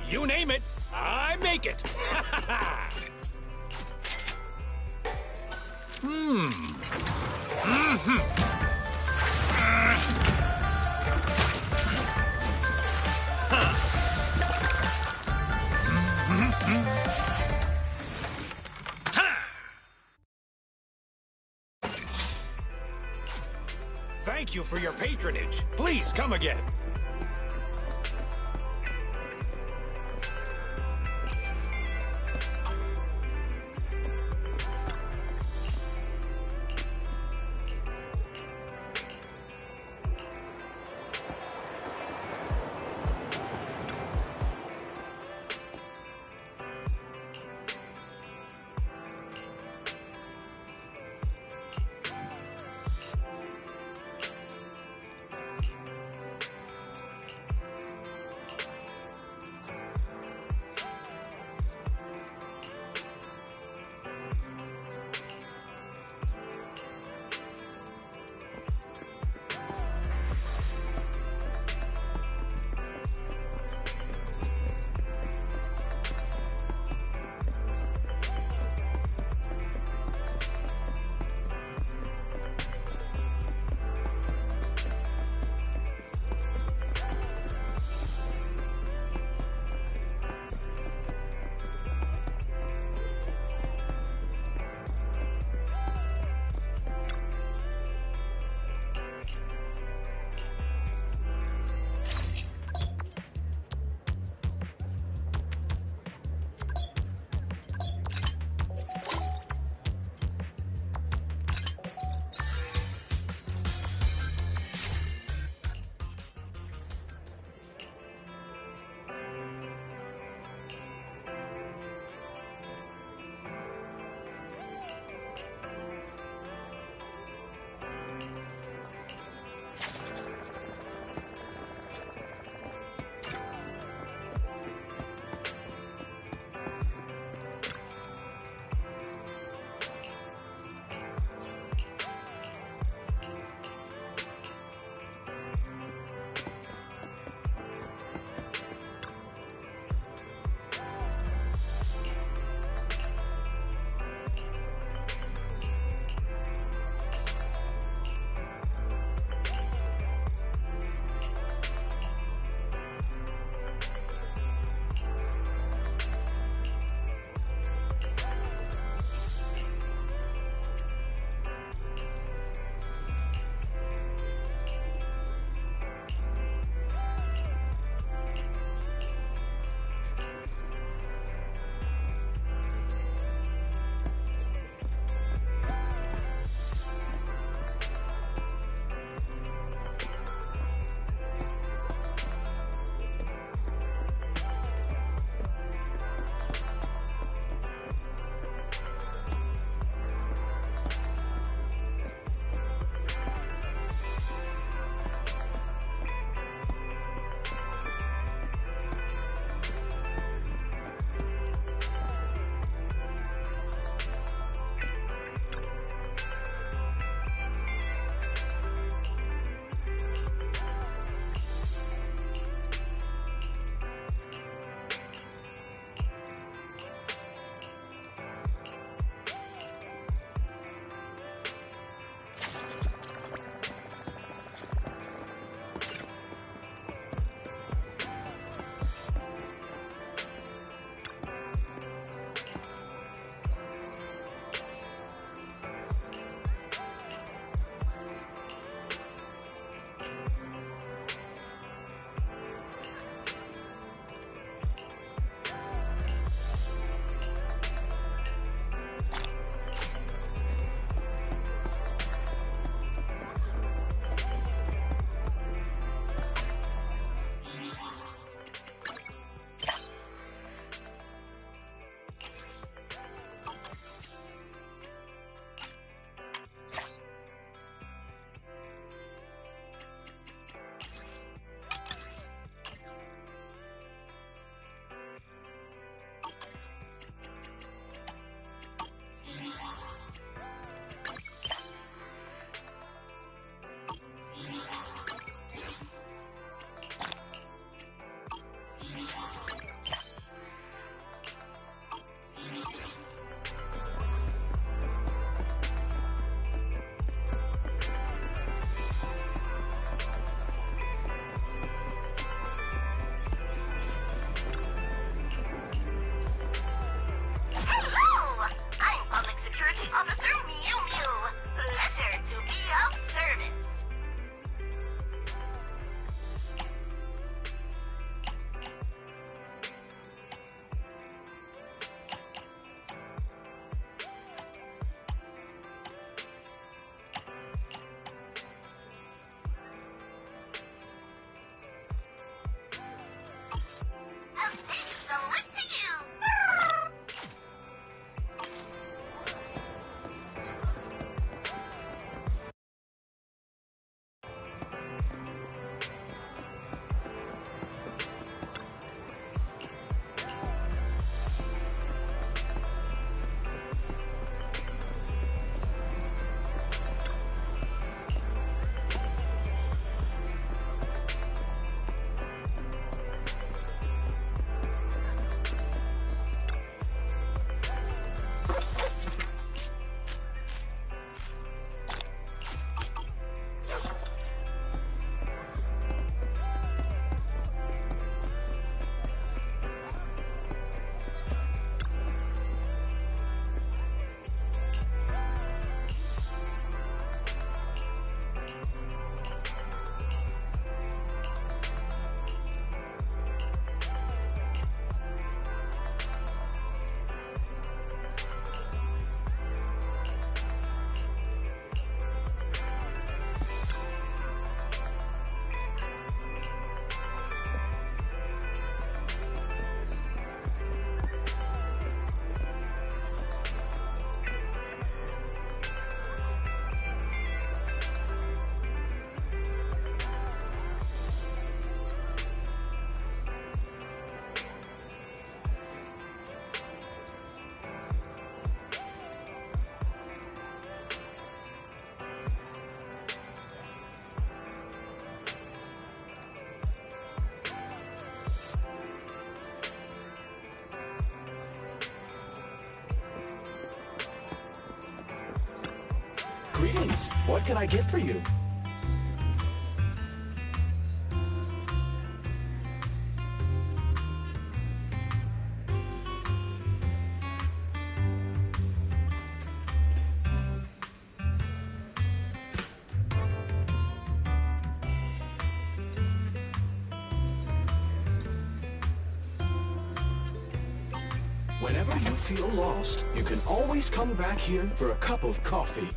You name it, I make it. Thank you for your patronage. Please come again. Greetings. What can I get for you? Whenever you feel lost, you can always come back here for a cup of coffee.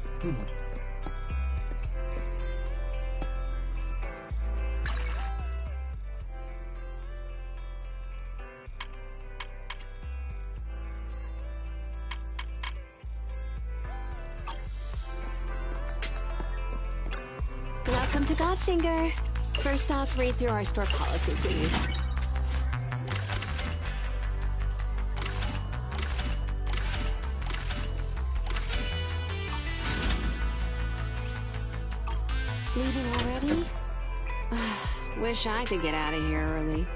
Welcome to Godfinger. First off, read through our store policy, please. Leaving already? Wish I could get out of here early.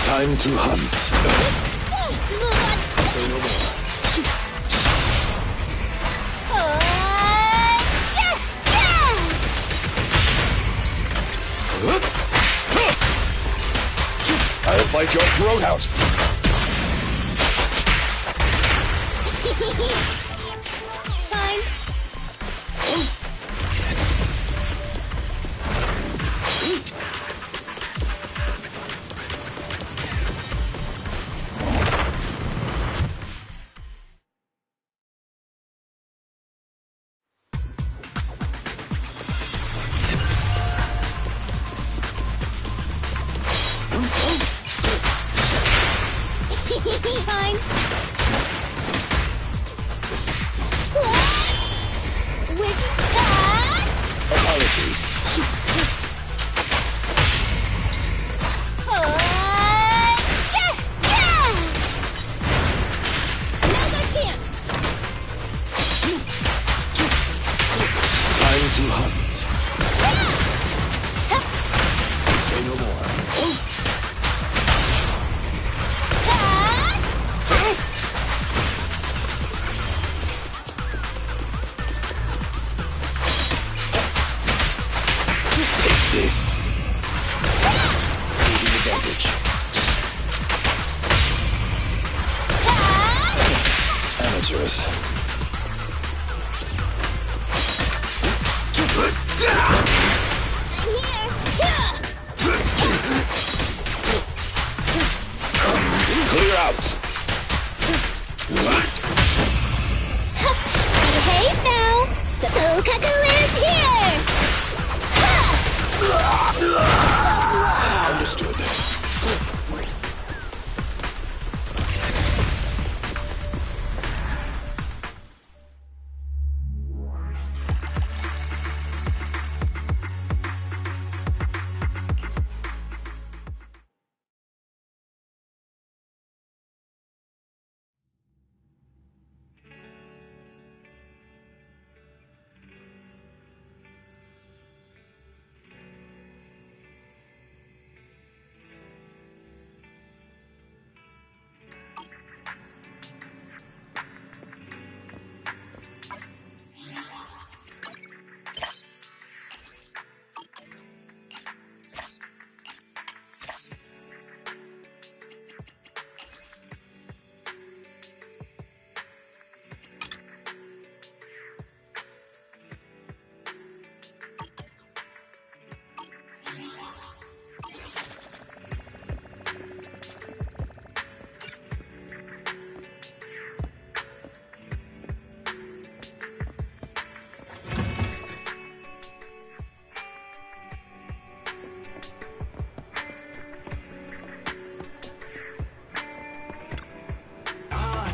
Time to hunt. Say no more. I'll bite your throat out. Fine. Fine. Apologies. Now's our chance. Time to hunt. Say no more. Take this. Taking advantage. Amateurs. I'm here. Clear out. Behave now. Sokaku is here. Understood.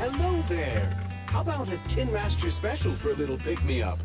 Hello there. How about a Tin Master special for a little pick-me-up?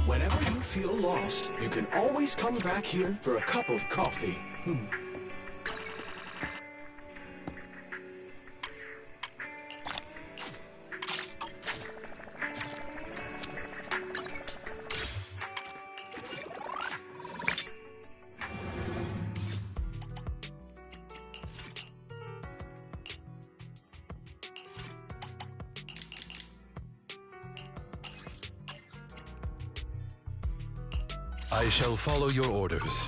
Whenever you feel lost, you can always come back here for a cup of coffee. I shall follow your orders.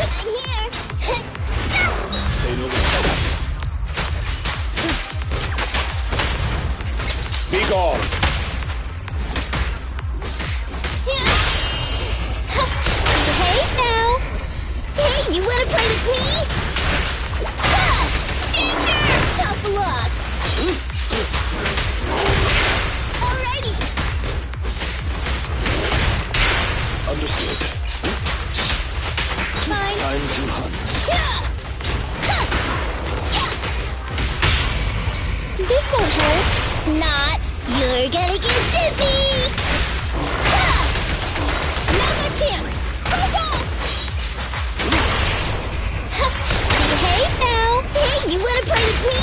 I'm here. Stay low. Be gone. Behave now. Hey, you wanna play with me? Ha! Danger! Tough luck. Alrighty. Understood. Fine. Time to hunt. This won't hurt. Not. You're gonna get dizzy. Another chance. Go, go. Behave now. Hey, you wanna play with me?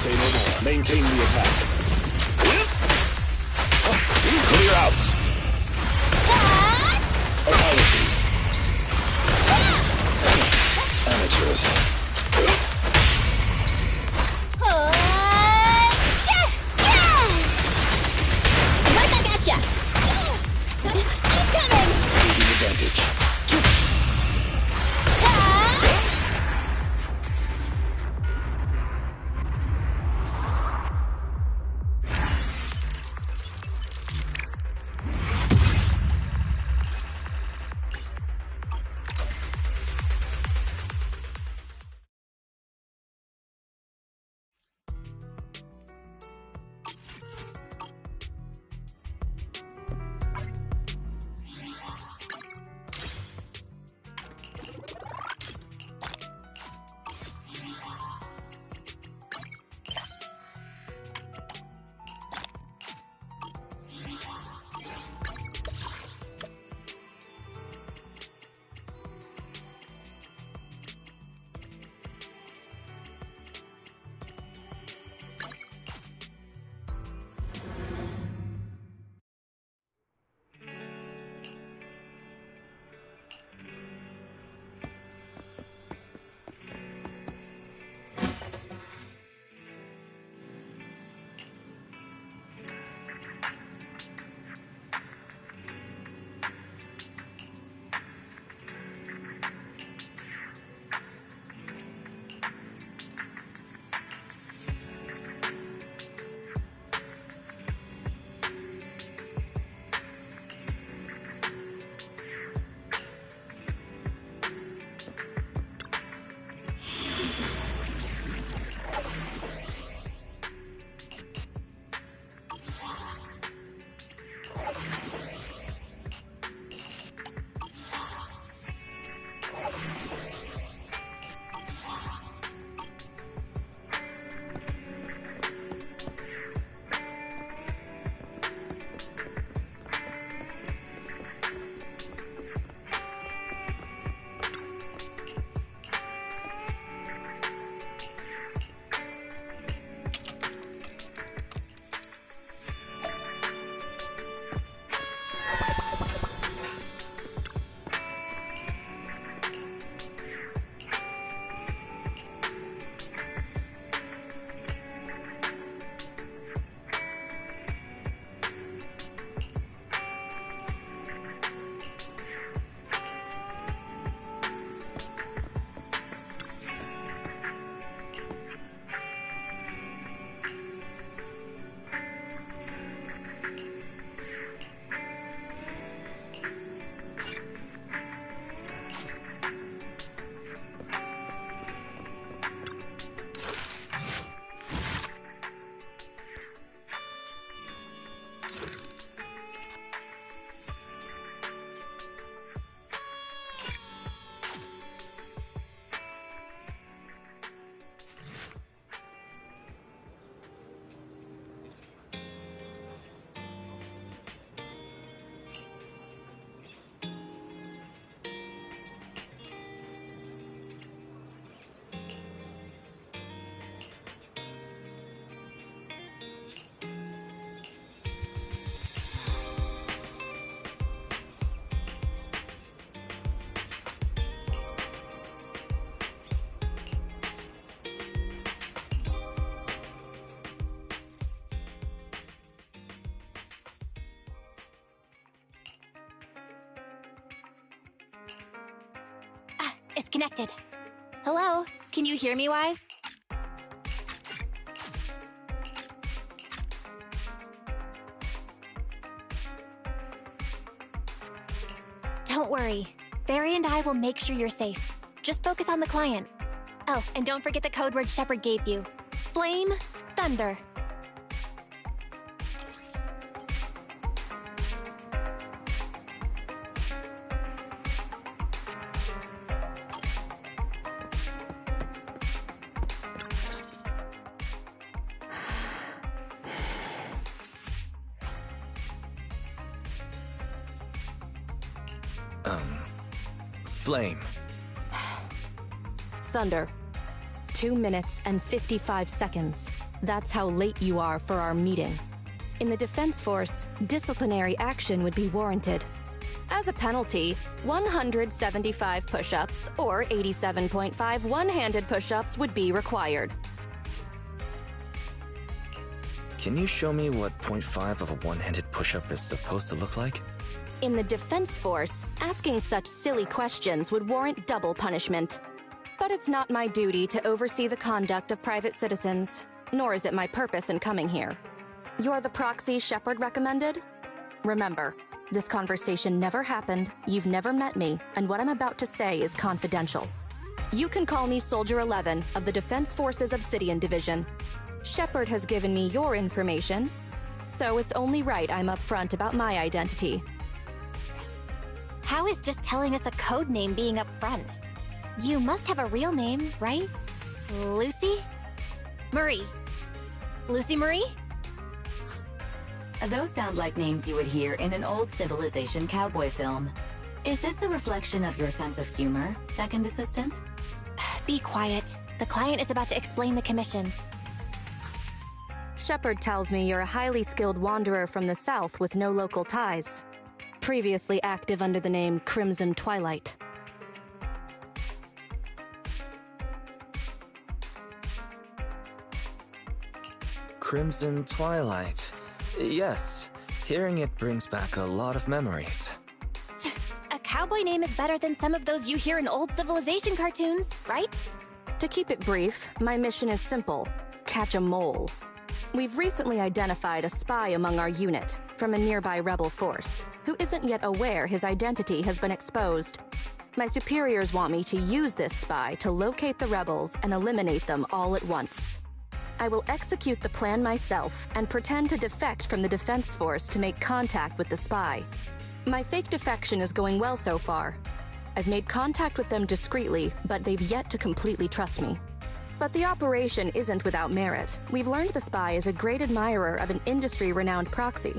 Say no more. Maintain the attack. Clear out. Apologies. Amateurs. Right back at ya. Incoming. Taking advantage. It's connected. Hello? Can you hear me, Wise? Don't worry. Barry and I will make sure you're safe. Just focus on the client. Oh, and don't forget the code word Shepard gave you. Flame, thunder. Flame. Thunder. 2 minutes and 55 seconds. That's how late you are for our meeting. In the Defense Force, disciplinary action would be warranted. As a penalty, 175 push-ups or 87.5 one-handed push-ups would be required. Can you show me what 0.5 of a one-handed push-up is supposed to look like? In the Defense Force, asking such silly questions would warrant double punishment. But it's not my duty to oversee the conduct of private citizens, nor is it my purpose in coming here. You're the proxy Shepard recommended? Remember, this conversation never happened, you've never met me, and what I'm about to say is confidential. You can call me Soldier 11 of the Defense Forces Obsidian Division. Shepard has given me your information, so it's only right I'm upfront about my identity. How is just telling us a code name being upfront? You must have a real name, right? Lucy? Marie. Lucy Marie? Those sound like names you would hear in an old Civilization cowboy film. Is this a reflection of your sense of humor, second assistant? Be quiet. The client is about to explain the commission. Shepard tells me you're a highly skilled wanderer from the south with no local ties. Previously active under the name Crimson Twilight. Crimson Twilight. Yes, hearing it brings back a lot of memories. A cowboy name is better than some of those you hear in old Civilization cartoons, right? To keep it brief, my mission is simple: catch a mole. We've recently identified a spy among our unit from a nearby rebel force who isn't yet aware his identity has been exposed. My superiors want me to use this spy to locate the rebels and eliminate them all at once. I will execute the plan myself and pretend to defect from the Defense Force to make contact with the spy. My fake defection is going well so far. I've made contact with them discreetly, but they've yet to completely trust me. But the operation isn't without merit. We've learned the spy is a great admirer of an industry-renowned proxy.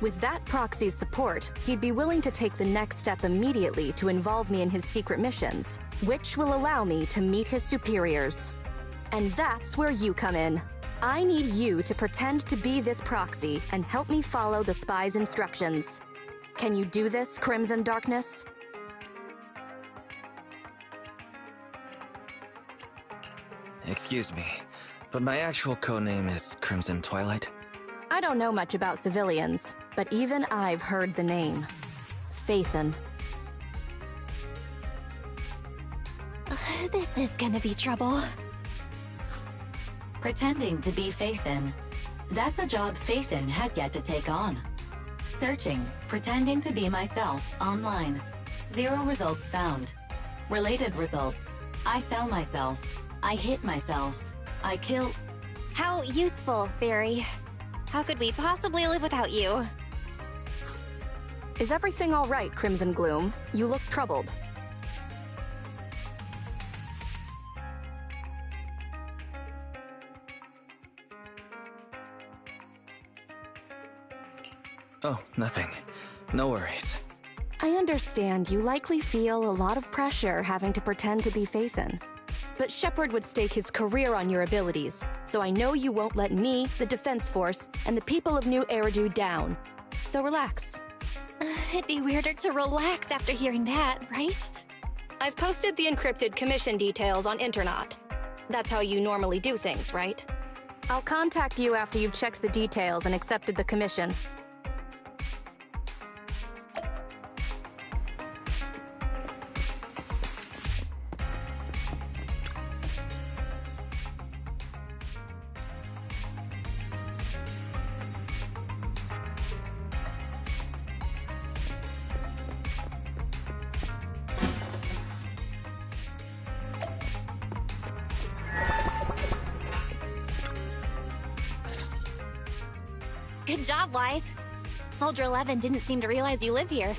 With that proxy's support, he'd be willing to take the next step immediately to involve me in his secret missions, which will allow me to meet his superiors. And that's where you come in. I need you to pretend to be this proxy and help me follow the spy's instructions. Can you do this, Crimson Darkness? Excuse me, but my actual codename is Crimson Twilight. I don't know much about civilians, but even I've heard the name. Phaethon. This is gonna be trouble. Pretending to be Phaethon. That's a job Phaethon has yet to take on. Searching, pretending to be myself, online. 0 results found. Related results. I sell myself. I hit myself. I kill... How useful, Barry. How could we possibly live without you? Is everything all right, Crimson Gloom? You look troubled. Oh, nothing. No worries. I understand you likely feel a lot of pressure having to pretend to be Phaethon. But Shepard would stake his career on your abilities, so I know you won't let me, the Defense Force, and the people of New Eridu down. So relax. It'd be weirder to relax after hearing that, right? I've posted the encrypted commission details on Internaut. That's how you normally do things, right? I'll contact you after you've checked the details and accepted the commission. Good job, Wise. Soldier 11 didn't seem to realize you live here.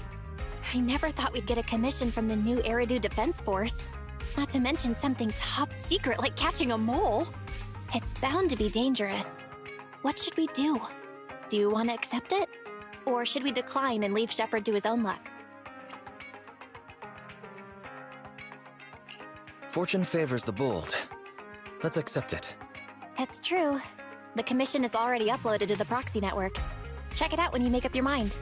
I never thought we'd get a commission from the new Eridu Defense Force. Not to mention something top secret like catching a mole. It's bound to be dangerous. What should we do? Do you want to accept it? Or should we decline and leave Shepard to his own luck? Fortune favors the bold. Let's accept it. That's true. The commission is already uploaded to the proxy network. Check it out when you make up your mind.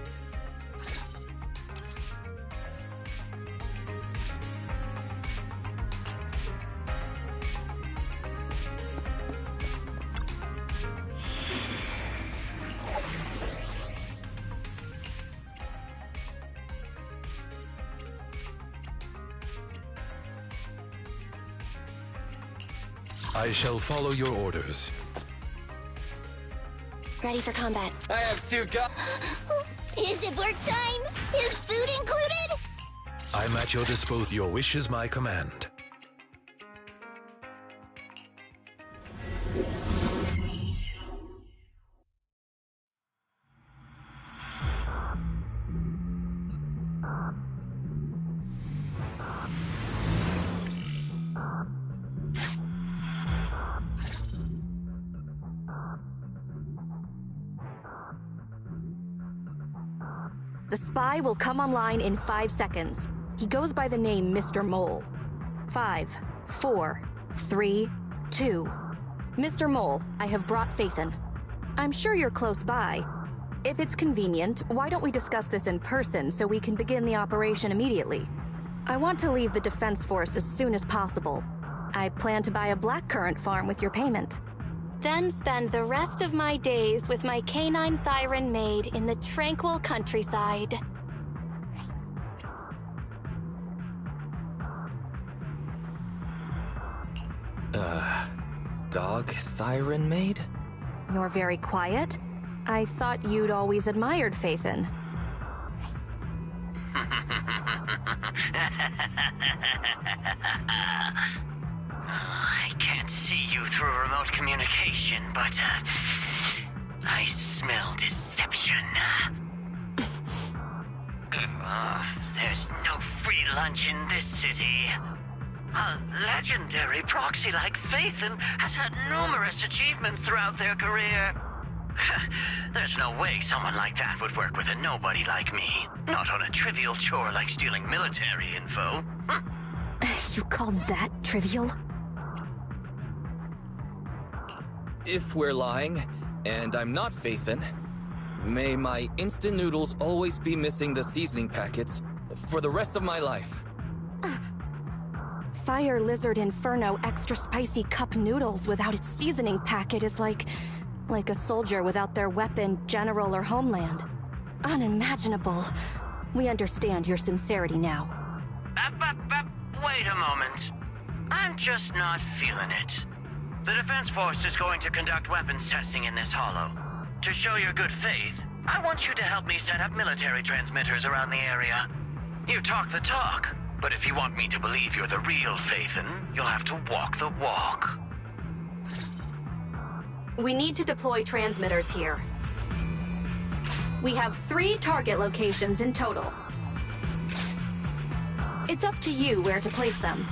I shall follow your orders. Ready for combat. I have two guns. Is it work time? Is food included? I'm at your disposal. Your wish is my command. The spy will come online in 5 seconds. He goes by the name Mr. Mole. 5, 4, 3, 2. Mr. Mole, I have brought Phaethon. I'm sure you're close by. If it's convenient, why don't we discuss this in person so we can begin the operation immediately? I want to leave the Defense Force as soon as possible. I plan to buy a blackcurrant farm with your payment. Then spend the rest of my days with my canine Thyran maid in the tranquil countryside. Dog Thyran maid? You're very quiet. I thought you'd always admired Phaethon. I can't see you through remote communication, but I smell deception. There's no free lunch in this city. A legendary proxy like Phaethon has had numerous achievements throughout their career. There's no way someone like that would work with a nobody like me. Not on a trivial chore like stealing military info. You call that trivial? If we're lying, and I'm not Phaethon, may my instant noodles always be missing the seasoning packets for the rest of my life. Fire Lizard Inferno extra spicy cup noodles without its seasoning packet is like a soldier without their weapon, general, or homeland. Unimaginable. We understand your sincerity now. Wait a moment. I'm just not feeling it. The Defense Force is going to conduct weapons testing in this hollow. To show your good faith, I want you to help me set up military transmitters around the area. You talk the talk, but if you want me to believe you're the real Phaethon, you'll have to walk the walk. We need to deploy transmitters here. We have 3 target locations in total. It's up to you where to place them.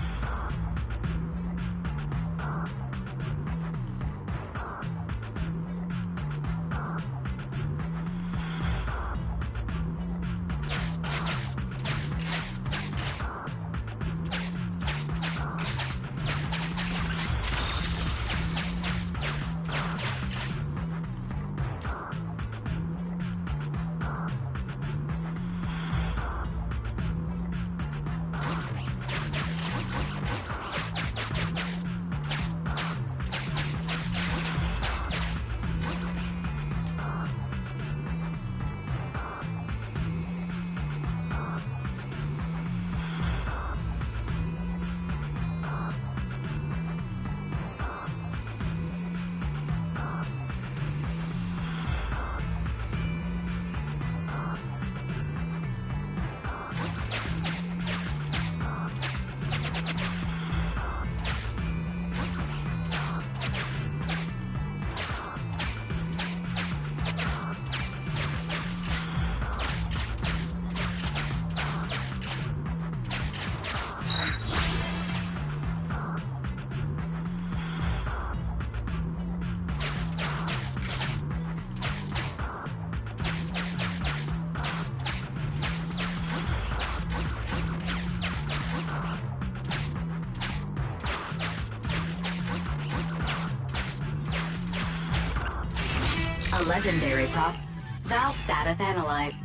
A legendary prop. Valve status analyzed.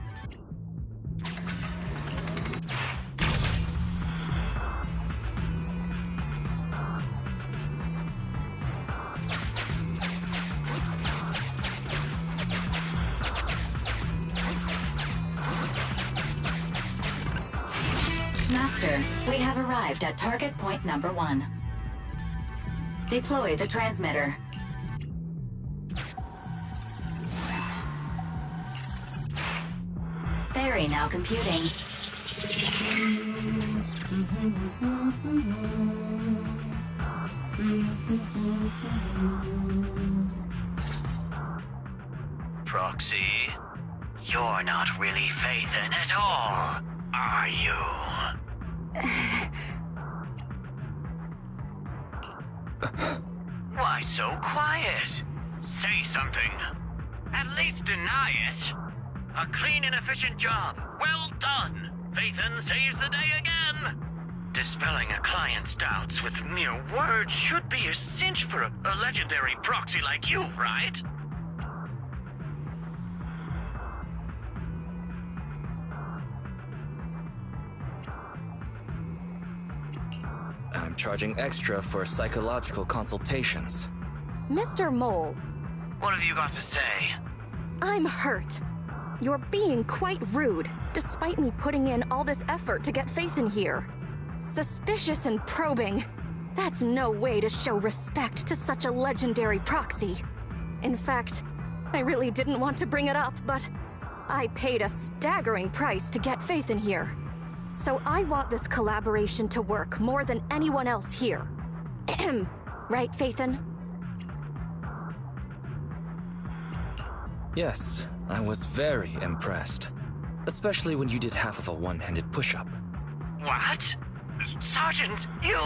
Master, we have arrived at target point number 1. Deploy the transmitter. Ferry now computing. Proxy, you're not really Phaethon at all, are you? Why so quiet? Say something. At least deny it. A clean and efficient job. Well done. Phaethon saves the day again. Dispelling a client's doubts with mere words should be a cinch for a legendary proxy like you, right? I'm charging extra for psychological consultations. Mr. Mole. What have you got to say? I'm hurt. You're being quite rude, despite me putting in all this effort to get Phaethon here. Suspicious and probing. That's no way to show respect to such a legendary proxy. In fact, I really didn't want to bring it up, but I paid a staggering price to get Phaethon here. So I want this collaboration to work more than anyone else here. Right, Phaethon? Yes, I was very impressed. Especially when you did half of a one-handed push-up. What? Sergeant, you...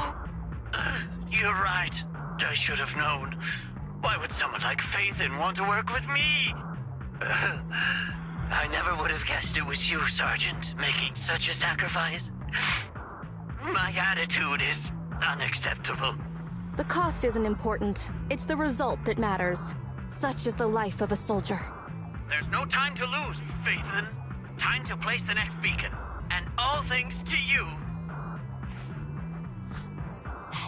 you're right. I should have known. Why would someone like Phaethon want to work with me? I never would have guessed it was you, Sergeant, making such a sacrifice. My attitude is unacceptable. The cost isn't important. It's the result that matters. Such is the life of a soldier. There's no time to lose, Phaethon. Time to place the next beacon. And all thanks to you.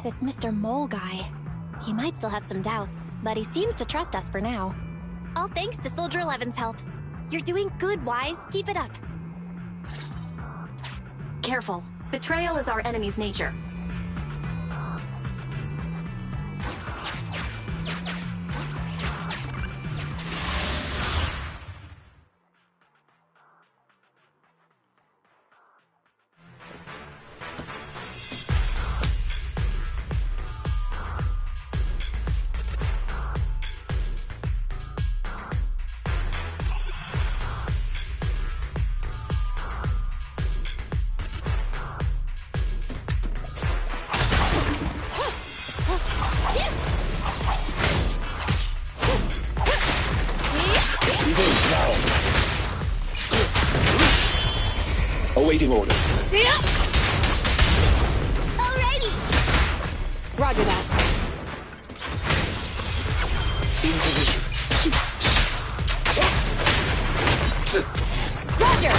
This Mr. Mole guy. He might still have some doubts, but he seems to trust us for now. All thanks to Soldier 11's help. You're doing good, Wise. Keep it up. Careful. Betrayal is our enemy's nature. Awaiting orders. Alrighty! Roger that. In position. Roger!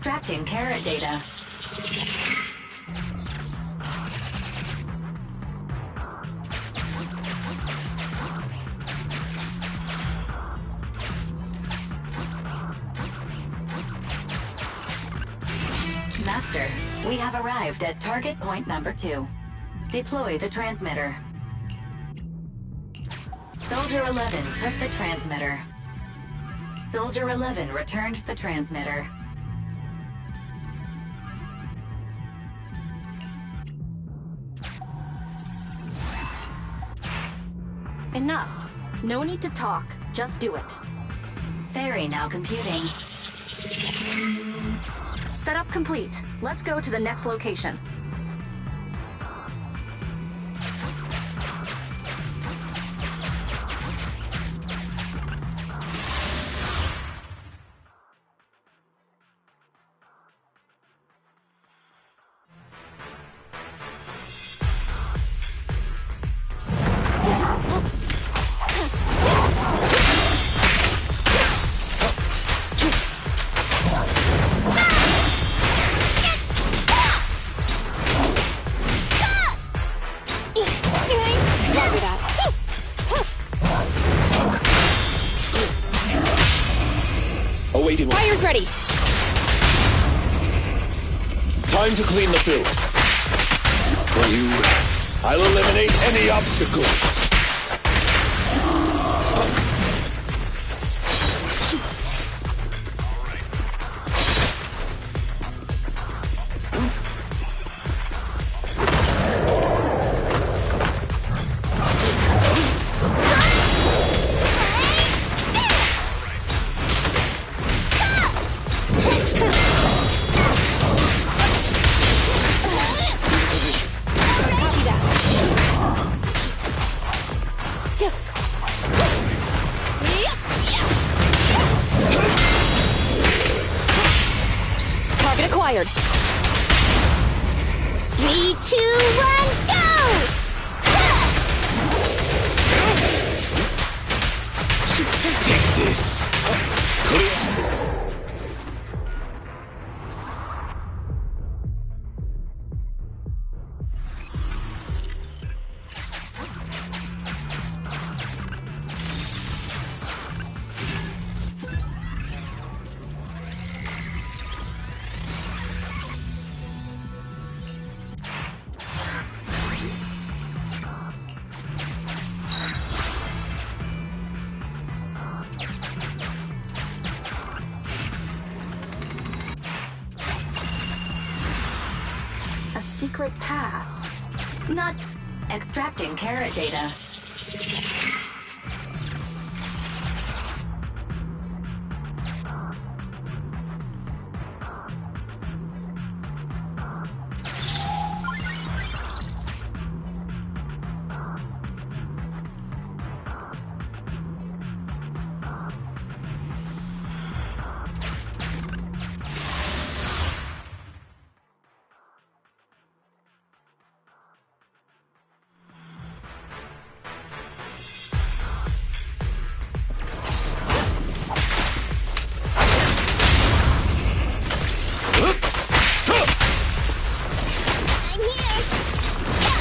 Extracting carrot data. Master, we have arrived at target point number 2. Deploy the transmitter. Soldier 11 took the transmitter. Soldier 11 returned the transmitter. Enough. No need to talk. Just do it. Ferry now computing. Setup complete. Let's go to the next location. Awaiting. Fire's ready. Time to clean the filth. For you, I'll eliminate any obstacles. Target acquired. 3, 2, 1, go! Take this. Clear. A secret path. Not... Extracting carrot data.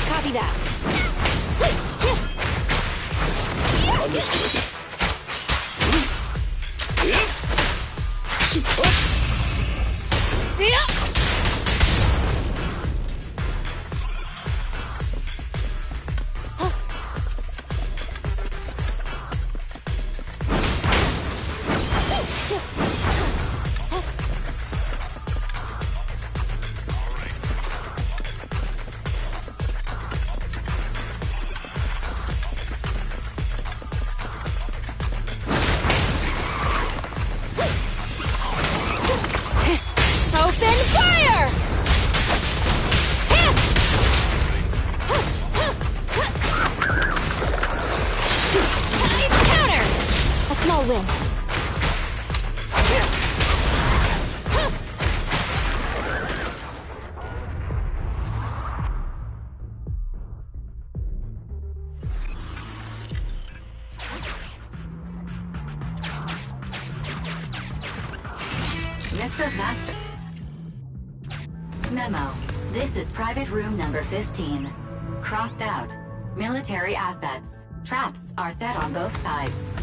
Copy that. Understood. Open fire! Counter! A small win. Mr. Master. Memo. This is private room number 15. Crossed out. Military assets. Traps are set on both sides.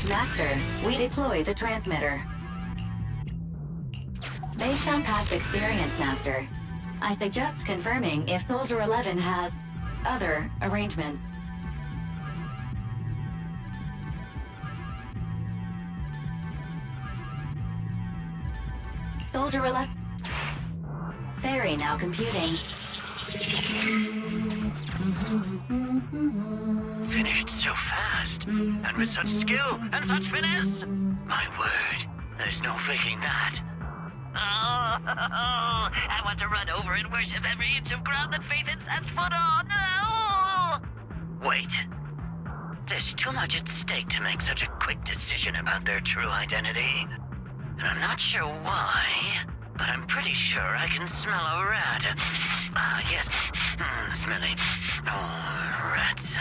Master, we deploy the transmitter. Based on past experience, Master, I suggest confirming if Soldier 11 has other arrangements. Soldier 11... Ferry now computing. Finished so fast, and with such skill and such finesse. My word, there's no faking that. Oh, I want to run over and worship every inch of ground that Phaethon sets foot on. Oh! Wait. There's too much at stake to make such a quick decision about their true identity. And I'm not sure why, but I'm pretty sure I can smell a rat. Ah, yes. Smelly. Oh, rats.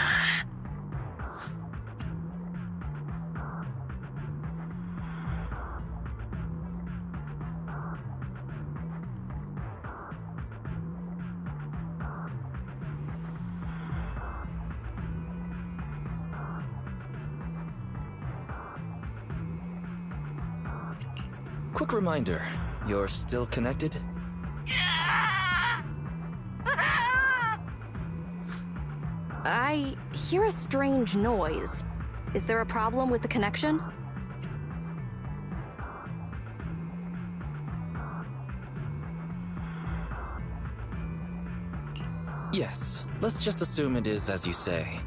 Quick reminder, you're still connected? I hear a strange noise. Is there a problem with the connection? Yes, let's just assume it is as you say.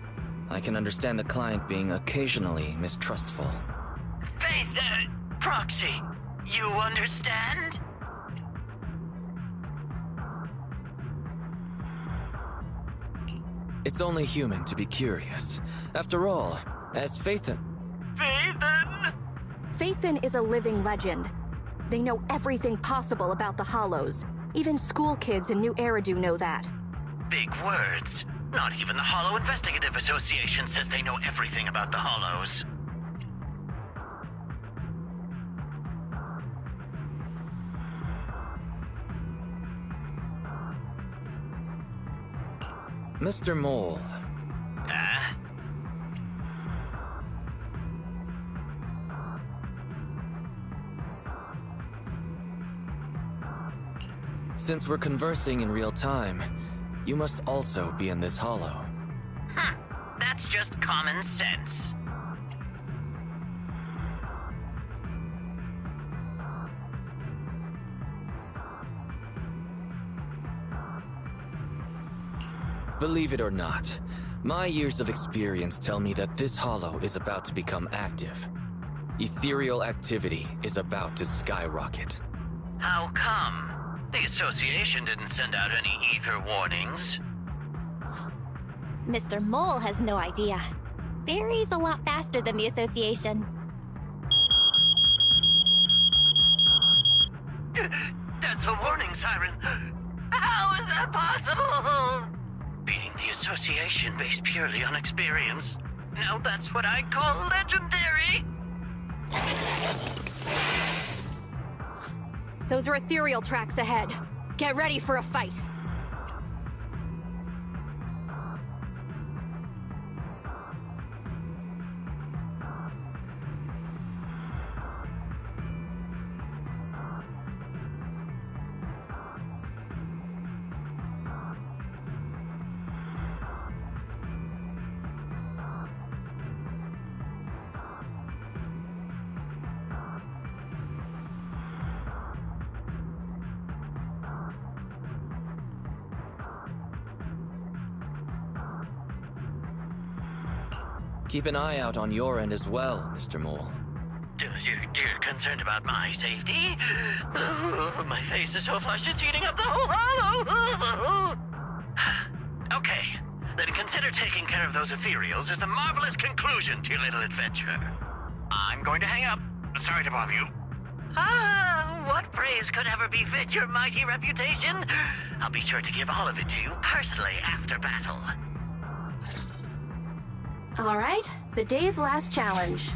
I can understand the client being occasionally mistrustful. Faith, Proxy, you understand? It's only human to be curious. After all, as Phaethon... Phaethon? Phaethon is a living legend. They know everything possible about the Hollows. Even school kids in New Eridu know that. Big words. Not even the Hollow Investigative Association says they know everything about the Hollows. Mr. Mole. Since we're conversing in real time, you must also be in this hollow. That's just common sense. Believe it or not, my years of experience tell me that this hollow is about to become active. Ethereal activity is about to skyrocket. How come? The Association didn't send out any ether warnings. Mr. Mole has no idea. Fairy's a lot faster than the Association. That's a warning siren. How is that possible? Beating The association based purely on experience. Now that's what I call legendary! Those are ethereal tracks ahead. Get ready for a fight. Keep an eye out on your end as well, Mr. Mole. You're concerned about my safety? My face is so flushed it's eating up the whole hollow! Okay, then consider taking care of those ethereals as the marvelous conclusion to your little adventure. I'm going to hang up. Sorry to bother you. What praise could ever befit your mighty reputation? I'll be sure to give all of it to you personally after battle. All right, the day's last challenge.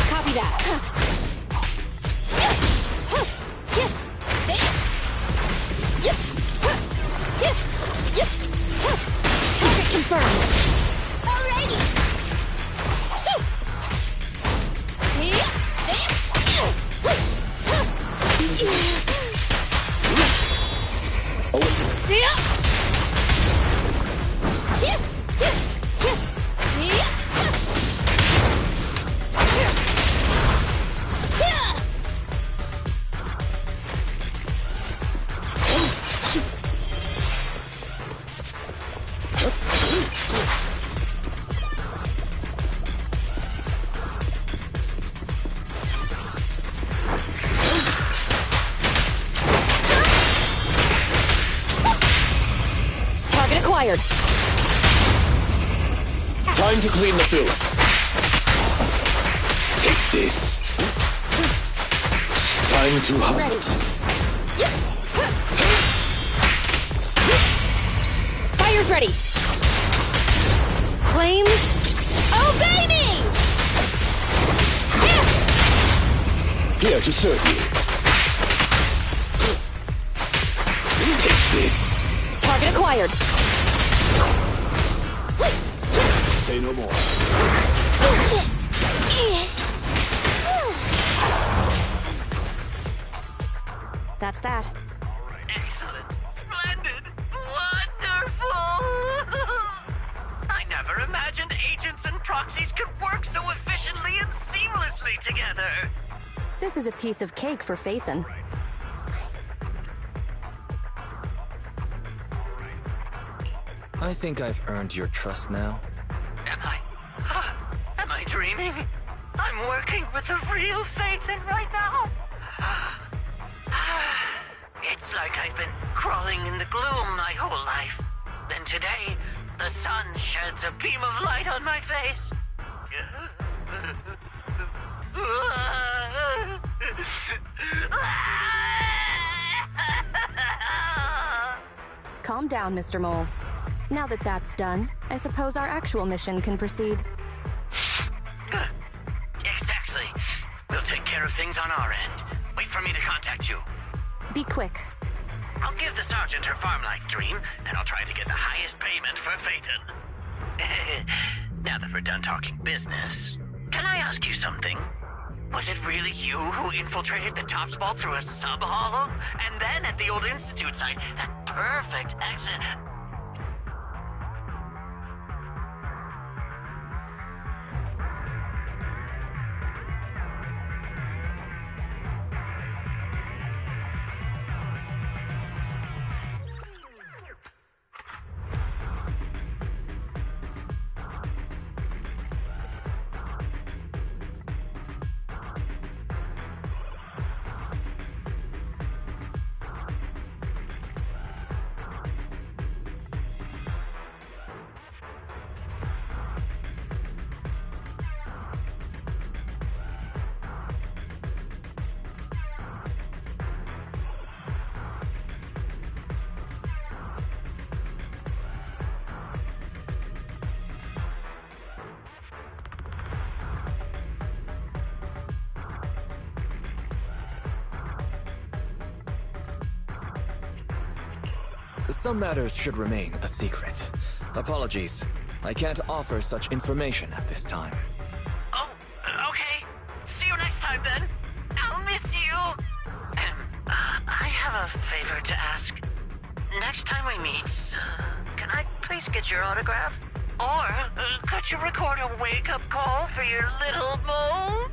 Copy that. Target confirmed. Alrighty. Acquired. Time to clean the filth. Take this. Time to hunt. Fire's ready. Flames. Oh, baby! Here to serve you. Take this. Target acquired. Say no more. That's that. Excellent. Splendid. Wonderful. I never imagined agents and proxies could work so efficiently and seamlessly together. This is a piece of cake for Phaethon. I think I've earned your trust now. Am I dreaming? I'm working with a real Phaethon right now. It's like I've been crawling in the gloom my whole life. Then today, the sun sheds a beam of light on my face. Calm down, Mr. Mole. Now that that's done, I suppose our actual mission can proceed. Exactly. We'll take care of things on our end. Wait for me to contact you. Be quick. I'll give the sergeant her farm life dream, and I'll try to get the highest payment for Phaethon. Now that we're done talking business, can I ask you something? Was it really you who infiltrated the Topps Vault through a sub-hollow? And then at the old Institute site, that perfect exit... Some matters should remain a secret. Apologies. I can't offer such information at this time. Oh, okay. See you next time then. I'll miss you. I have a favor to ask. Next time we meet, can I please get your autograph? Or could you record a wake-up call for your little mole?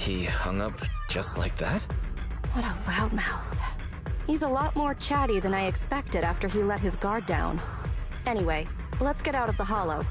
He hung up just like that? What a loudmouth. He's a lot more chatty than I expected after he let his guard down. Anyway, let's get out of the hollow.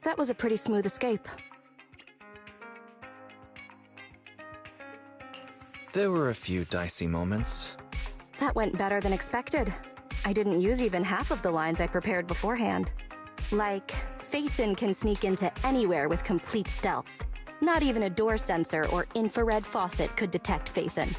That was a pretty smooth escape. There were a few dicey moments. That went better than expected. I didn't use even half of the lines I prepared beforehand. Like, Phaethon can sneak into anywhere with complete stealth. Not even a door sensor or infrared faucet could detect Phaethon.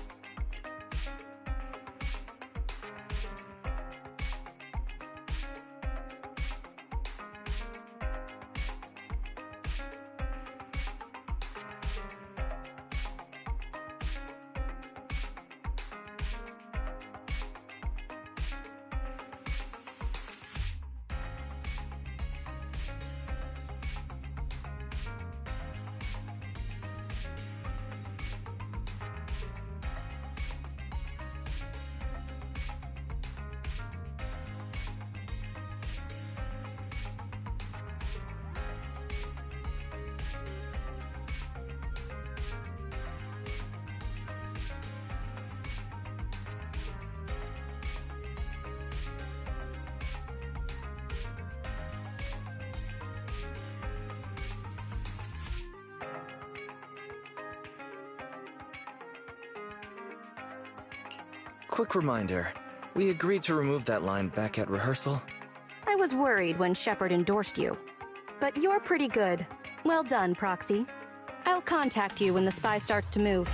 Quick reminder, we agreed to remove that line back at rehearsal? I was worried when Shepard endorsed you. But you're pretty good. Well done, Proxy. I'll contact you when the spy starts to move.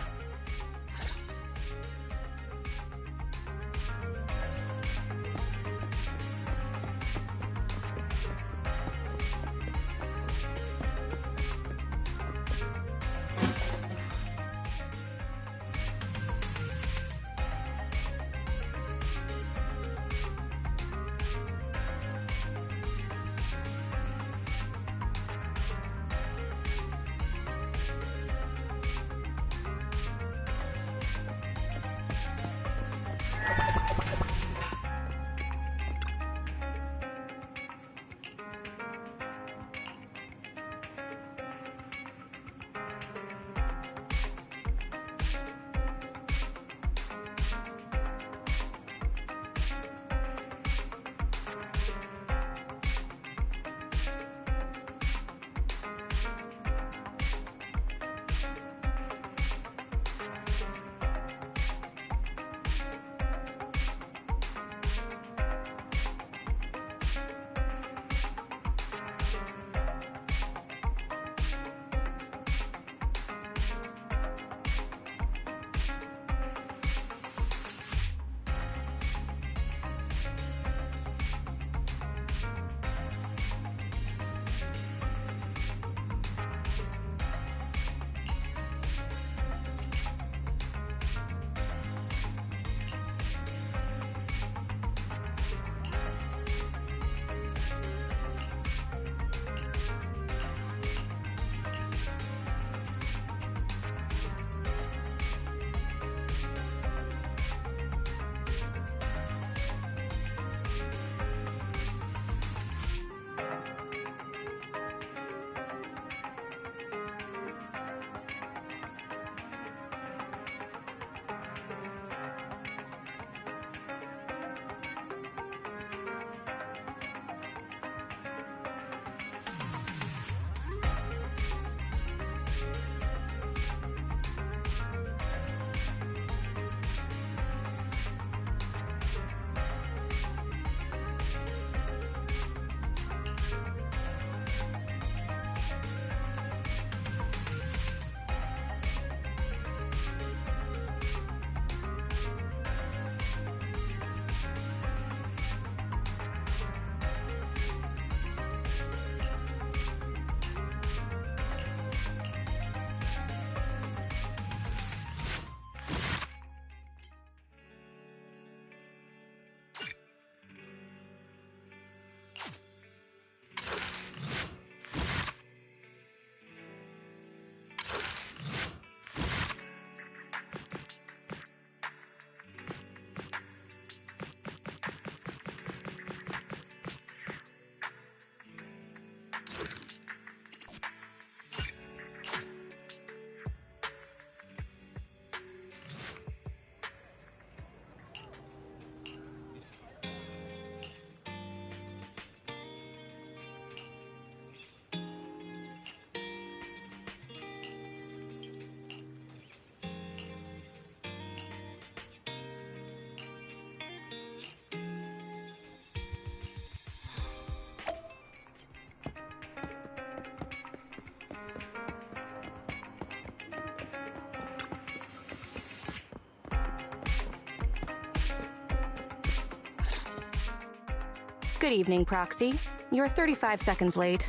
Good evening, Proxy. You're 35 seconds late.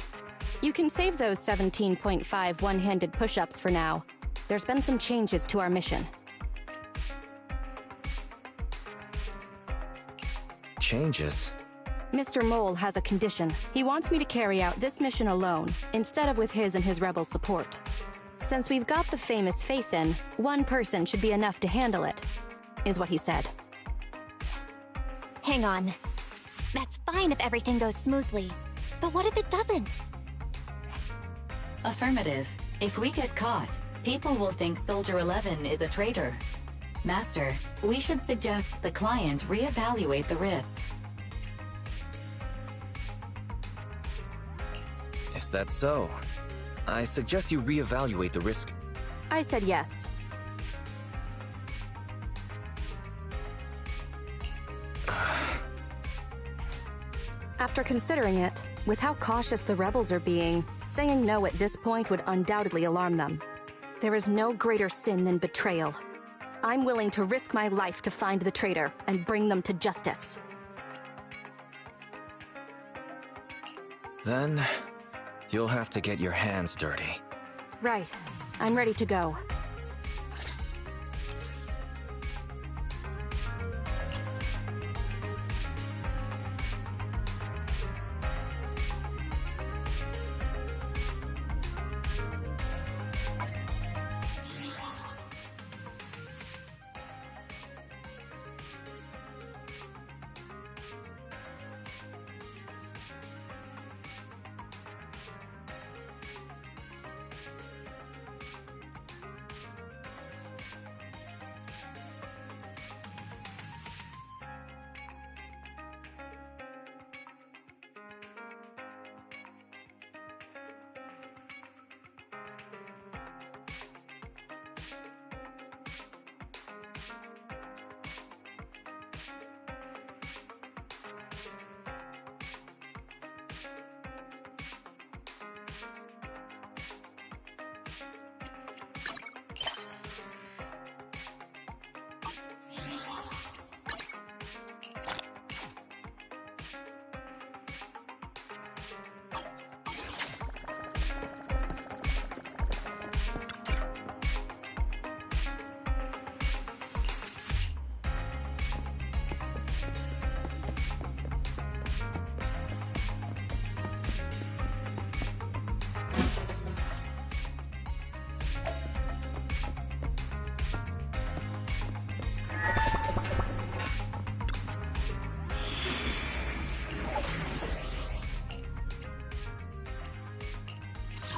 You can save those 17.5 one-handed push-ups for now. There's been some changes to our mission. Changes? Mr. Mole has a condition. He wants me to carry out this mission alone, instead of with his and his rebel support. Since we've got the famous Faithin, one person should be enough to handle it, is what he said. Hang on. That's fine if everything goes smoothly. But what if it doesn't? Affirmative. If we get caught, people will think Soldier 11 is a traitor. Master, we should suggest the client reevaluate the risk. Is that so? I suggest you reevaluate the risk. I said yes. After considering it, with how cautious the rebels are being, saying no at this point would undoubtedly alarm them. There is no greater sin than betrayal. I'm willing to risk my life to find the traitor and bring them to justice. Then, you'll have to get your hands dirty. Right. I'm ready to go.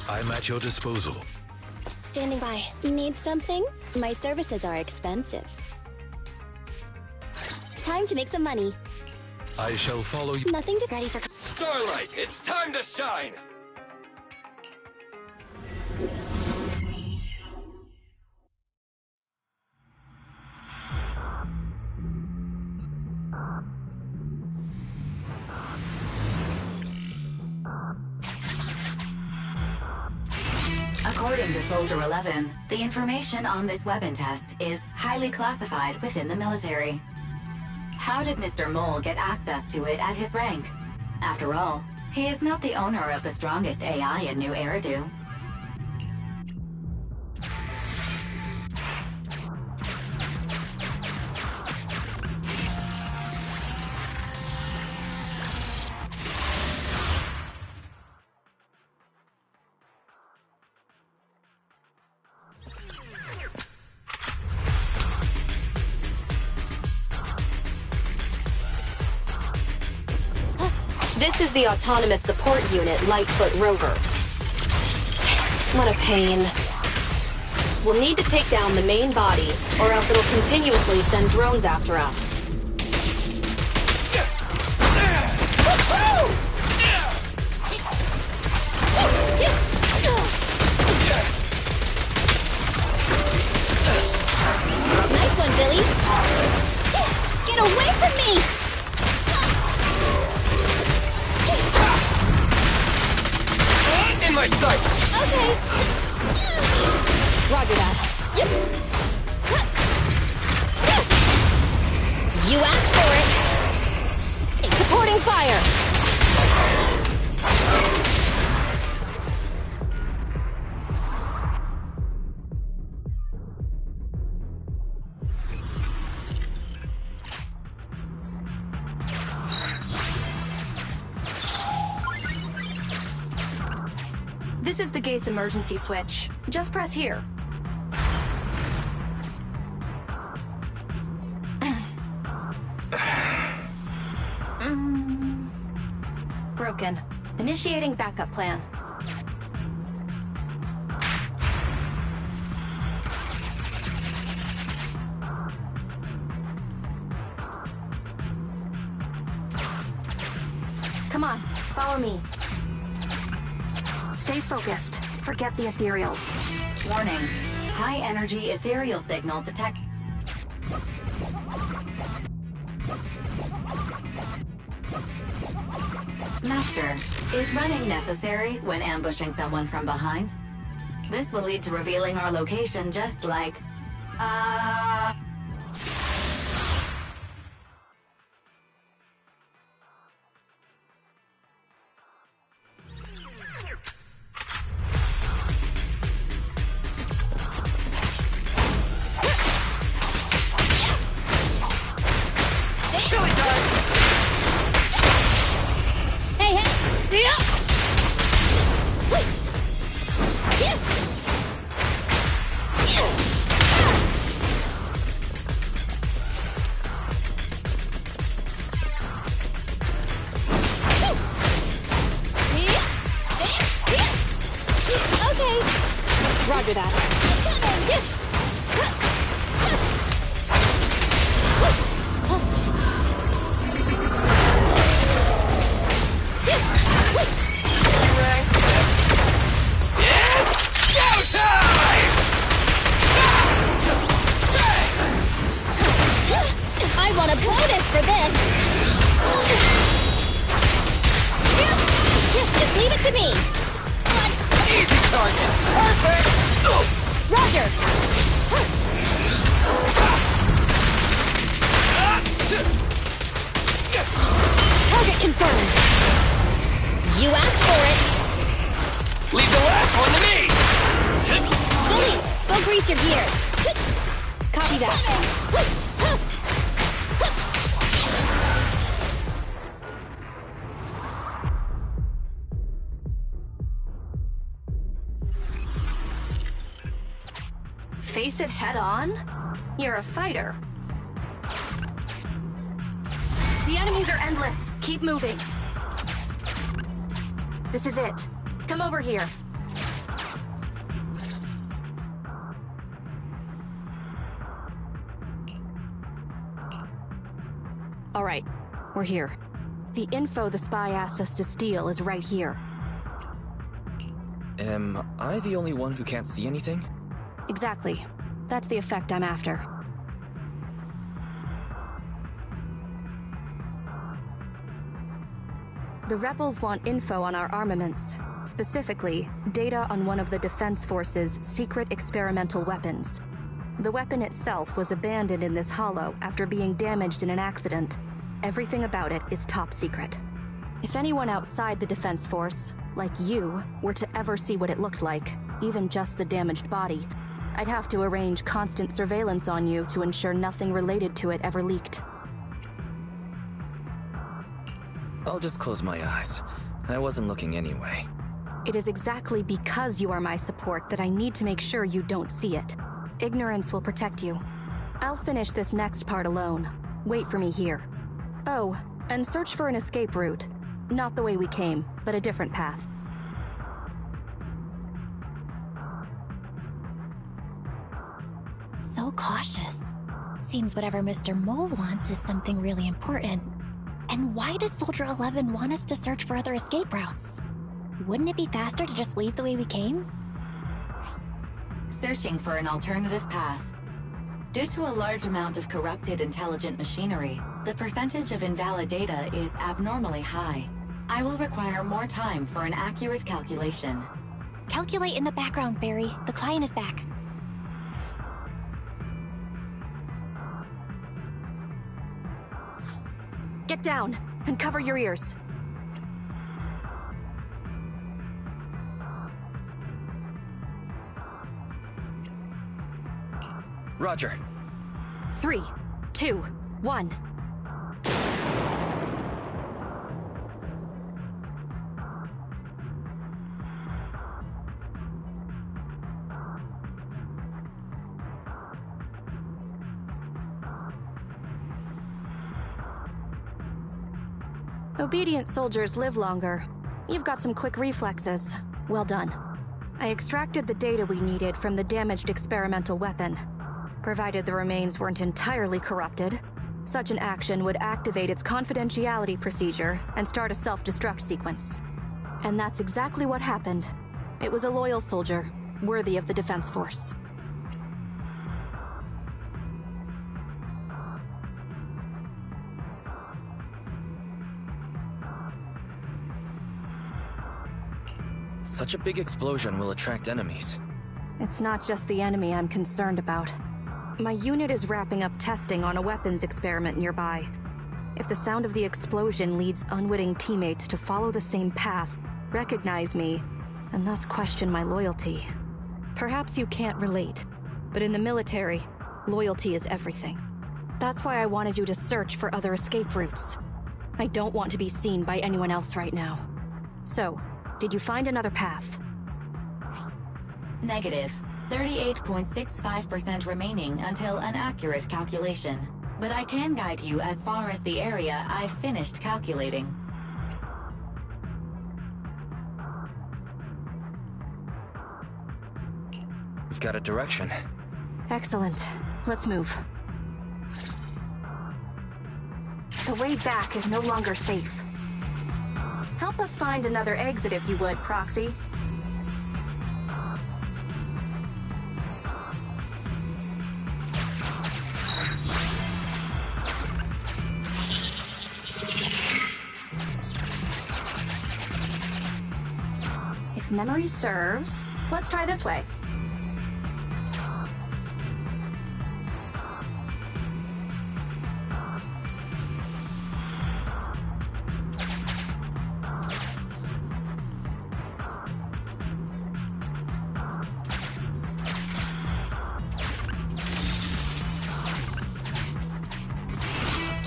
I'm at your disposal. Standing by. Need something? My services are expensive. Time to make some money. I shall follow you. Nothing to ready for. Starlight, it's time to shine! According to Soldier 11, the information on this weapon test is highly classified within the military. How did Mr. Mole get access to it at his rank? After all, he is not the owner of the strongest AI in New Eridu. This is the Autonomous Support Unit, Lightfoot Rover. What a pain. We'll need to take down the main body, or else it'll continuously send drones after us. Nice one, Billy. Get away from me! In my sights! Okay. Roger that. Yep. You asked for it. Supporting fire. This is the gate's emergency switch. Just press here. Broken. Initiating backup plan. Come on, follow me. Stay focused. Forget the ethereals. Warning. High energy ethereal signal detect. Master, is running necessary when ambushing someone from behind? This will lead to revealing our location just like... Roger that. I want a bonus for this! Just leave it to me! Easy target! Perfect! Roger! Target confirmed! You asked for it! Leave the last one to me! Scully, go grease your gears! Copy that. Face it head on? You're a fighter. The enemies are endless. Keep moving. This is it. Come over here. All right, we're here. The info the spy asked us to steal is right here. Am I the only one who can't see anything? Exactly. That's the effect I'm after. The rebels want info on our armaments. Specifically, data on one of the Defense Force's secret experimental weapons. The weapon itself was abandoned in this hollow after being damaged in an accident. Everything about it is top secret. If anyone outside the Defense Force, like you, were to ever see what it looked like, even just the damaged body, I'd have to arrange constant surveillance on you to ensure nothing related to it ever leaked. I'll just close my eyes. I wasn't looking anyway. It is exactly because you are my support that I need to make sure you don't see it. Ignorance will protect you. I'll finish this next part alone. Wait for me here. Oh, and search for an escape route. Not the way we came, but a different path. So cautious. Seems whatever Mr. Mole wants is something really important. And why does Soldier 11 want us to search for other escape routes? Wouldn't it be faster to just leave the way we came? Searching for an alternative path. Due to a large amount of corrupted intelligent machinery, the percentage of invalid data is abnormally high. I will require more time for an accurate calculation. Calculate in the background, Fairy. The client is back. Get down, and cover your ears. Roger. 3, 2, 1. Obedient soldiers live longer. You've got some quick reflexes. Well done. I extracted the data we needed from the damaged experimental weapon. Provided the remains weren't entirely corrupted, such an action would activate its confidentiality procedure and start a self-destruct sequence. And that's exactly what happened. It was a loyal soldier, worthy of the Defense Force. Such a big explosion will attract enemies. It's not just the enemy I'm concerned about. My unit is wrapping up testing on a weapons experiment nearby. If the sound of the explosion leads unwitting teammates to follow the same path, recognize me, and thus question my loyalty. Perhaps you can't relate, but in the military, loyalty is everything. That's why I wanted you to search for other escape routes. I don't want to be seen by anyone else right now. So, did you find another path? Negative. 38.65% remaining until an accurate calculation. But I can guide you as far as the area I've finished calculating. We've got a direction. Excellent. Let's move. The way back is no longer safe. Help us find another exit if you would, Proxy. If memory serves, let's try this way.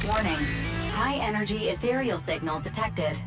Warning. High-energy ethereal signal detected.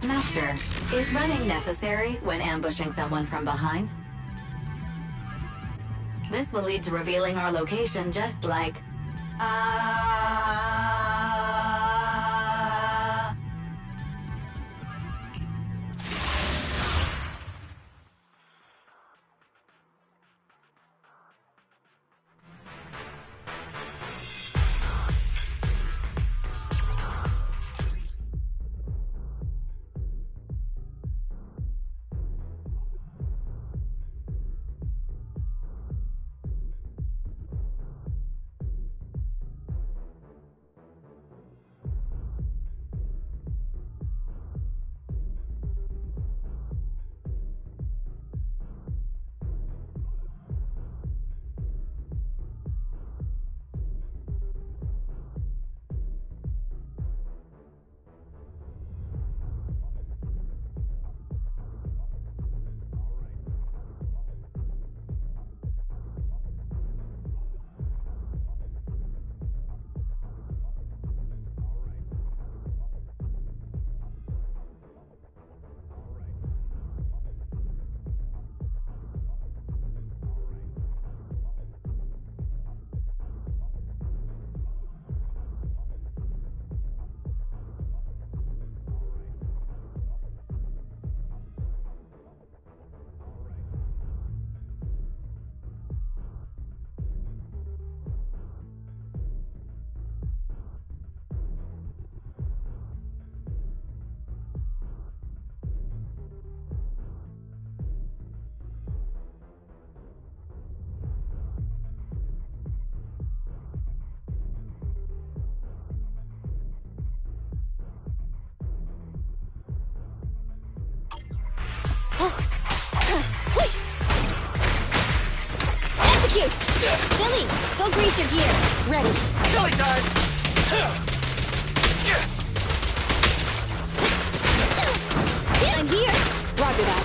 Master, is running necessary when ambushing someone from behind? This will lead to revealing our location just like... Billy, go grease your gear. Ready. Silly time! I'm here. Roger that.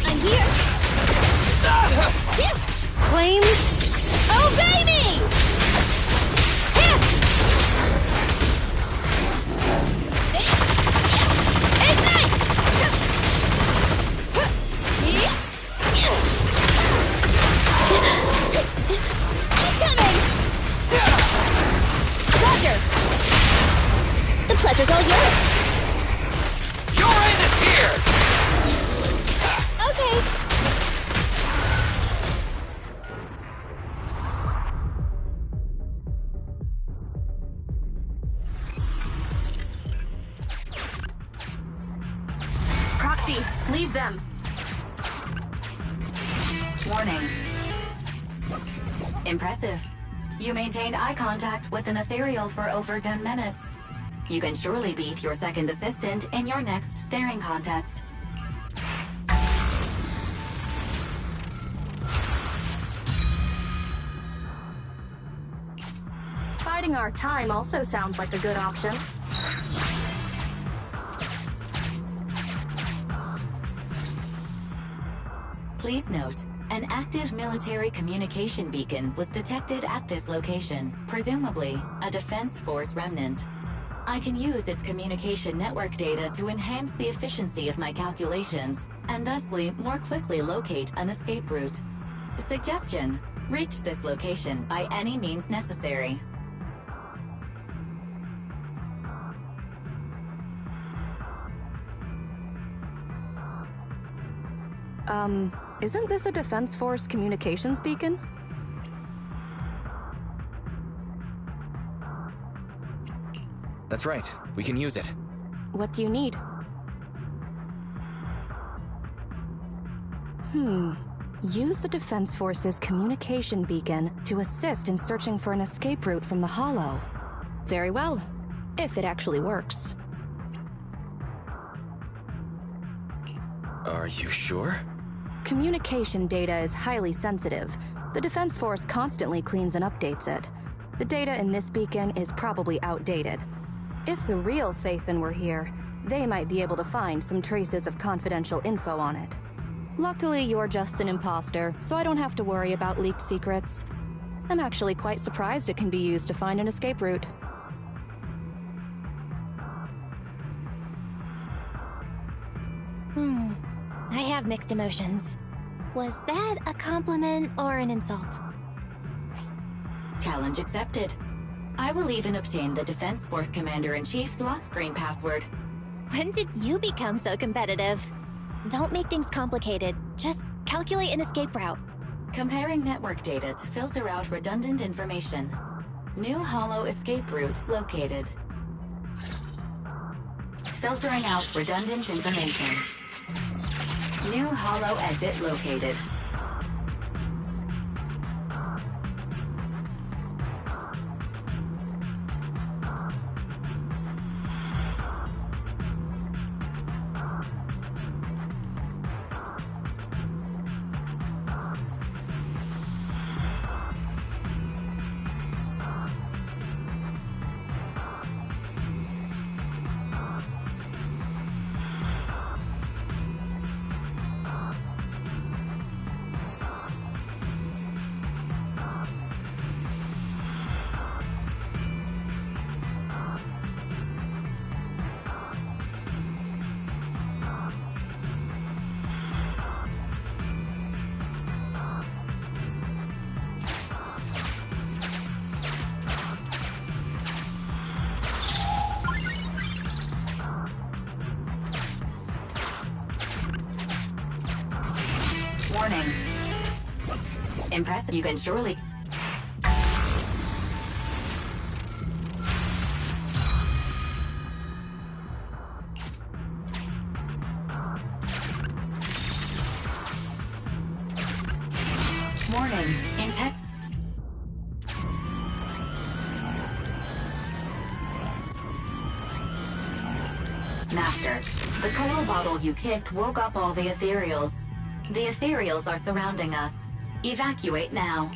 I'm here. Flames. Obey me! Ignite! Incoming! Roger! The pleasure's all yours. Your end is here! Okay. Proxy, leave them. Warning. Impressive. You maintained eye contact with an ethereal for over 10 minutes. You can surely beat your second assistant in your next staring contest. Biding our time also sounds like a good option. Please note, an active military communication beacon was detected at this location, presumably a Defense Force remnant. I can use its communication network data to enhance the efficiency of my calculations, and thusly more quickly locate an escape route. Suggestion: reach this location by any means necessary. Isn't this a Defense Force communications beacon? That's right. We can use it. What do you need? Use the Defense Force's communication beacon to assist in searching for an escape route from the Hollow. Very well, if it actually works. Are you sure? Communication data is highly sensitive. The Defense Force constantly cleans and updates it. The data in this beacon is probably outdated. If the real Phaethon were here, they might be able to find some traces of confidential info on it. Luckily, you're just an imposter, so I don't have to worry about leaked secrets. I'm actually quite surprised it can be used to find an escape route. I have mixed emotions. Was that a compliment or an insult? Challenge accepted. I will even obtain the Defense Force Commander-in-Chief's lock screen password. When did you become so competitive? Don't make things complicated. Just calculate an escape route. Comparing network data to filter out redundant information. New Hollow escape route located. Filtering out redundant information. New Hollow exit located. Warning. Impressive. You can surely... Warning, intent. Master, the cola bottle you kicked woke up all the ethereals. The ethereals are surrounding us. Evacuate now.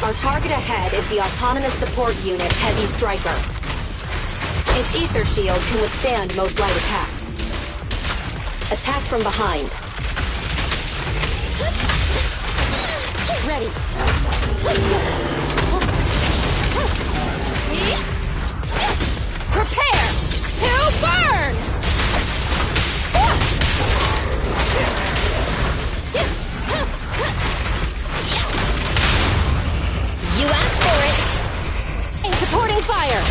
Our target ahead is the Autonomous Support Unit Heavy Striker. Its ether shield can withstand most light attacks. Attack from behind. Ready. Prepare to burn! You asked for it! And supporting fire!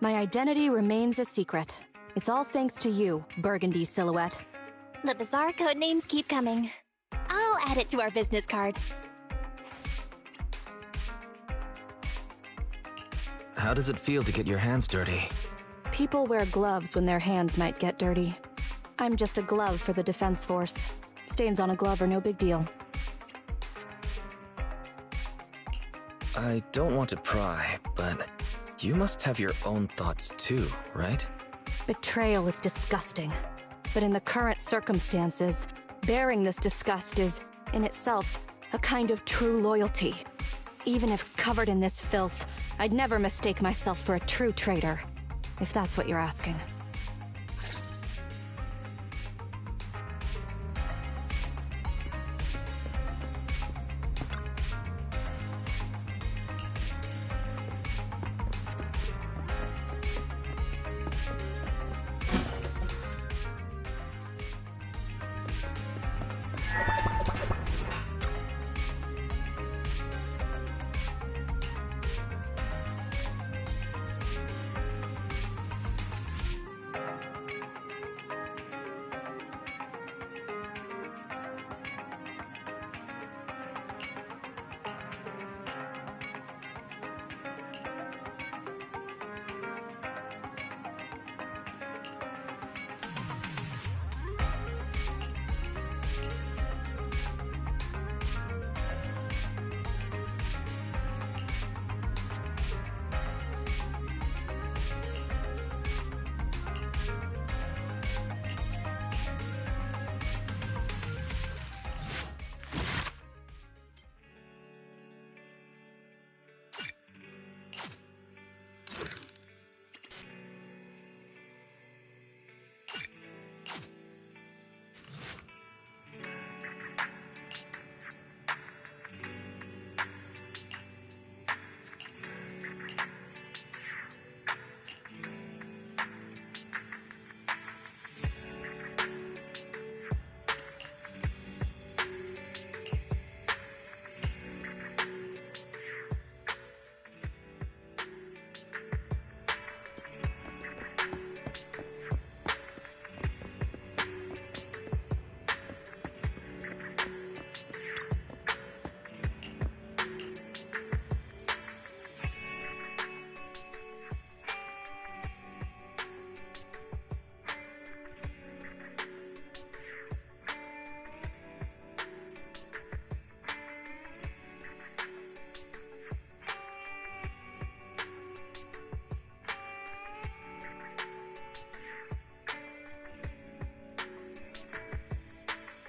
My identity remains a secret. It's all thanks to you, Burgundy Silhouette. The bizarre code names keep coming. I'll add it to our business card. How does it feel to get your hands dirty? People wear gloves when their hands might get dirty. I'm just a glove for the Defense Force. Stains on a glove are no big deal. I don't want to pry, but you must have your own thoughts too, right? Betrayal is disgusting. But in the current circumstances, bearing this disgust is, in itself, a kind of true loyalty. Even if covered in this filth, I'd never mistake myself for a true traitor, if that's what you're asking.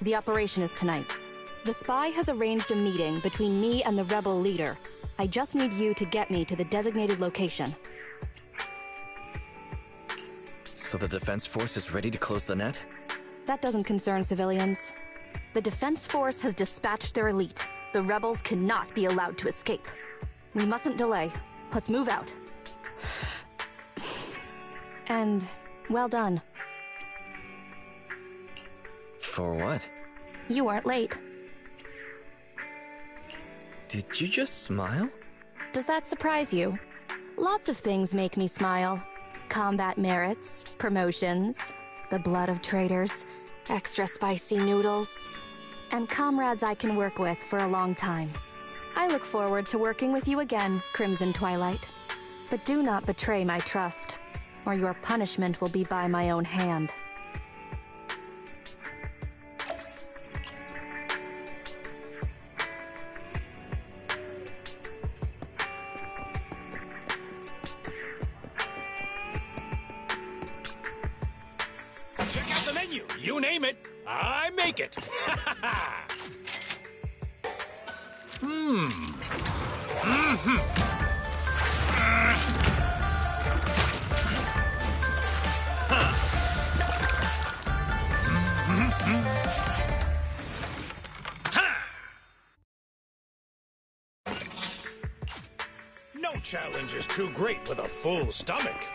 The operation is tonight. The spy has arranged a meeting between me and the rebel leader. I just need you to get me to the designated location. So the Defense Force is ready to close the net? That doesn't concern civilians. The Defense Force has dispatched their elite. The rebels cannot be allowed to escape. We mustn't delay. Let's move out. And well done. For what? You weren't late. Did you just smile? Does that surprise you? Lots of things make me smile. Combat merits, promotions, the blood of traitors, extra spicy noodles, and comrades I can work with for a long time. I look forward to working with you again, Crimson Twilight. But do not betray my trust, or your punishment will be by my own hand. Check out the menu. You name it, I make it. No challenge is too great with a full stomach.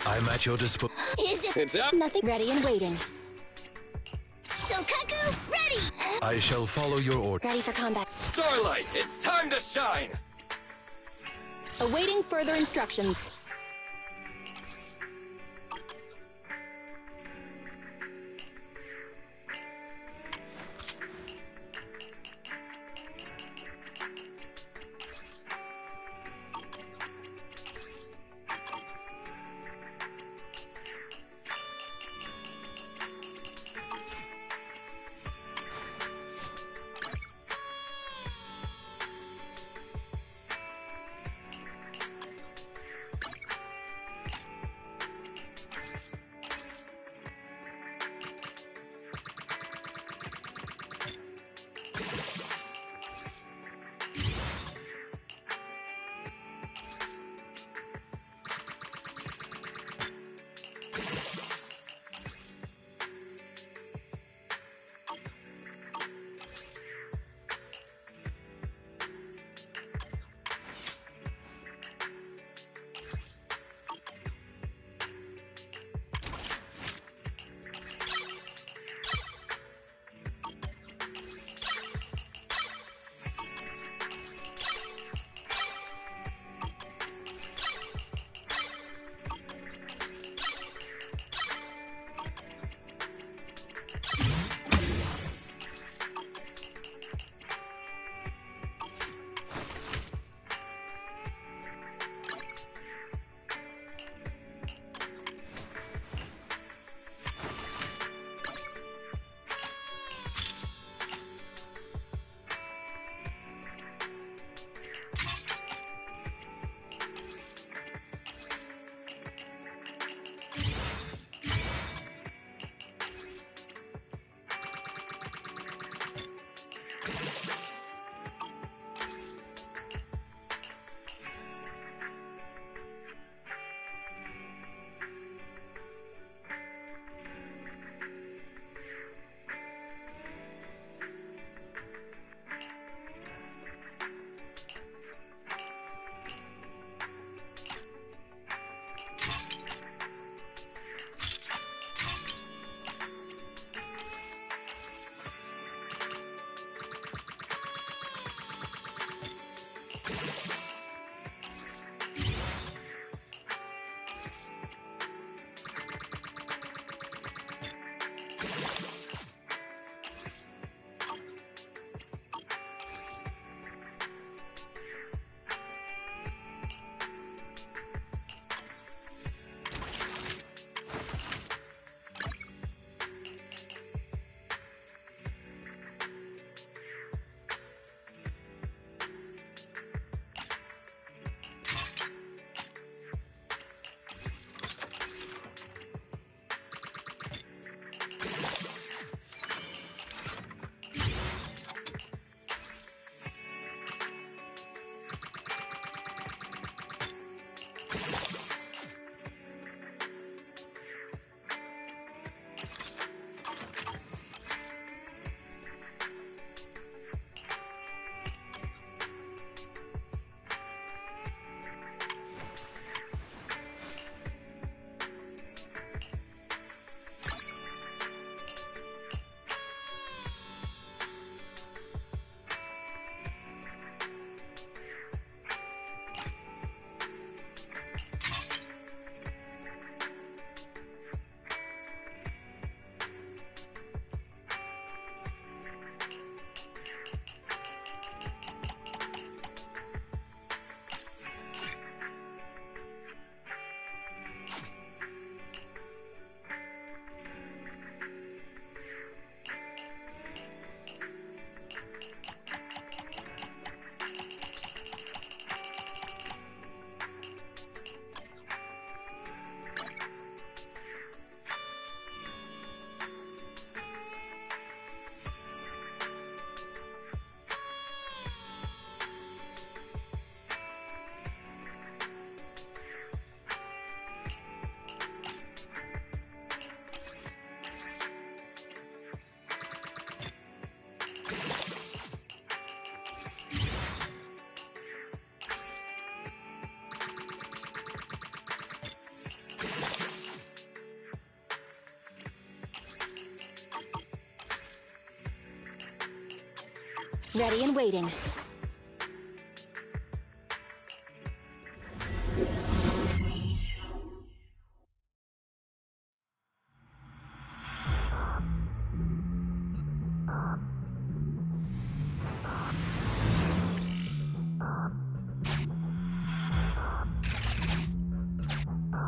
I'm at your disposal. Is it It's up. Nothing ready and waiting. Sokaku ready? I shall follow your order. Ready for combat. Starlight, it's time to shine! Awaiting further instructions. Ready and waiting.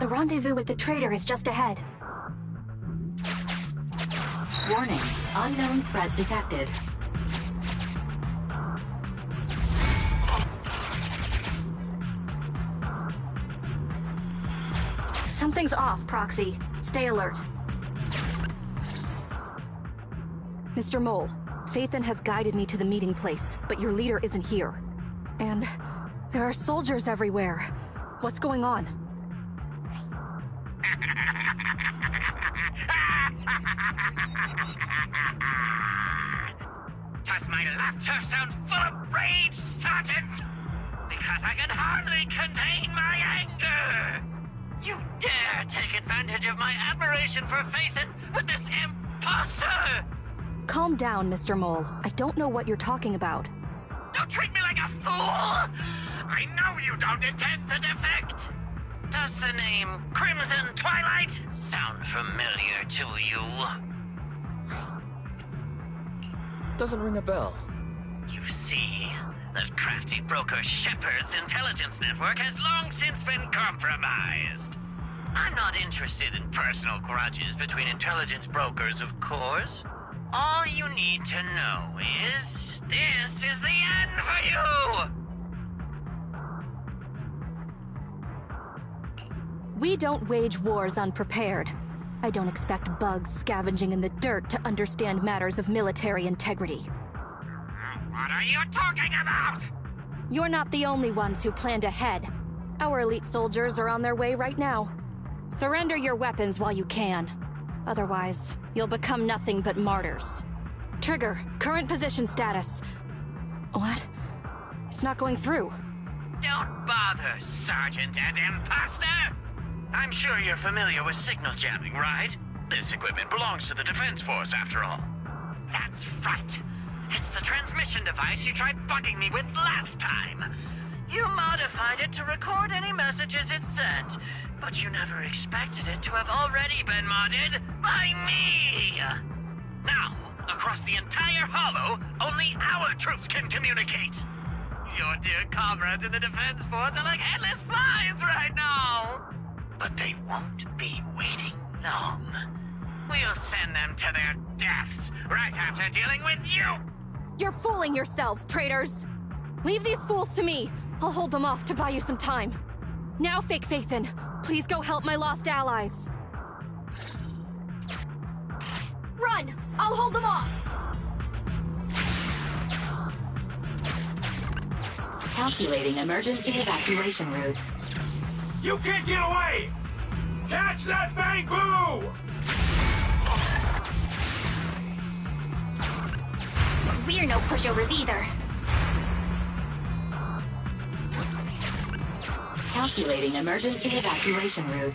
The rendezvous with the traitor is just ahead. Warning, unknown threat detected. Something's off, Proxy. Stay alert. Mr. Mole, Phaethon has guided me to the meeting place, but your leader isn't here. And there are soldiers everywhere. What's going on? Does my laughter sound full of rage, Sergeant? Because I can hardly contain my anger! You dare take advantage of my admiration for Phaethon with this imposter! Calm down, Mr. Mole. I don't know what you're talking about. Don't treat me like a fool! I know you don't intend to defect! Does the name Crimson Twilight sound familiar to you? Doesn't ring a bell. You see, that crafty broker Shepard's intelligence network has long since been compromised. I'm not interested in personal grudges between intelligence brokers, of course. All you need to know is, this is the end for you! We don't wage wars unprepared. I don't expect bugs scavenging in the dirt to understand matters of military integrity. What are you talking about? You're not the only ones who planned ahead. Our elite soldiers are on their way right now. Surrender your weapons while you can. Otherwise, you'll become nothing but martyrs. Trigger, current position status. What? It's not going through. Don't bother, Sergeant and Imposter! I'm sure you're familiar with signal jamming, right? This equipment belongs to the Defense Force, after all. That's right. It's the transmission device you tried bugging me with last time. You modified it to record any messages it sent, but you never expected it to have already been modded by me! Now, across the entire Hollow, only our troops can communicate! Your dear comrades in the Defense Force are like headless flies right now! But they won't be waiting long. We'll send them to their deaths right after dealing with you! You're fooling yourselves, traitors! Leave these fools to me! I'll hold them off to buy you some time. Now, Fake Phaethon, please go help my lost allies. Run! I'll hold them off! Calculating emergency evacuation route. You can't get away! Catch that Bang-Boo! We're no pushovers either. Calculating emergency evacuation route.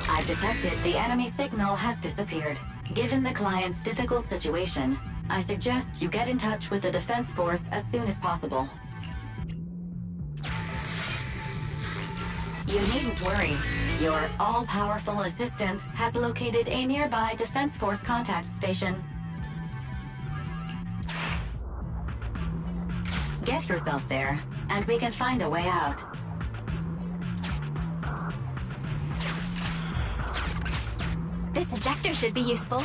I've detected the enemy signal has disappeared. Given the client's difficult situation, I suggest you get in touch with the Defense Force as soon as possible. You needn't worry. Your all-powerful assistant has located a nearby Defense Force contact station. Get yourself there, and we can find a way out. This ejector should be useful.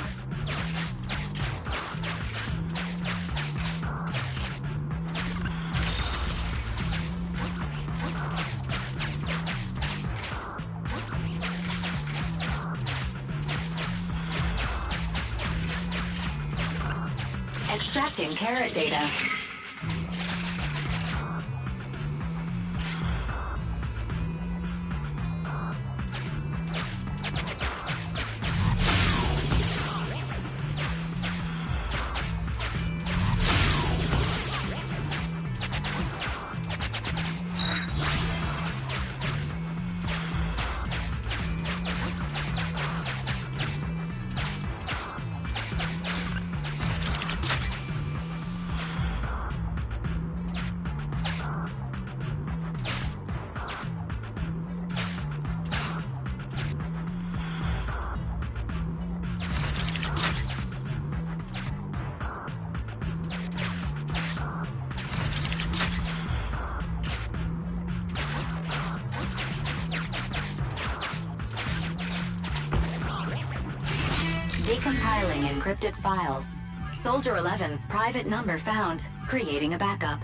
Extracting carrot data. Decompiling encrypted files. Soldier 11's private number found. Creating a backup.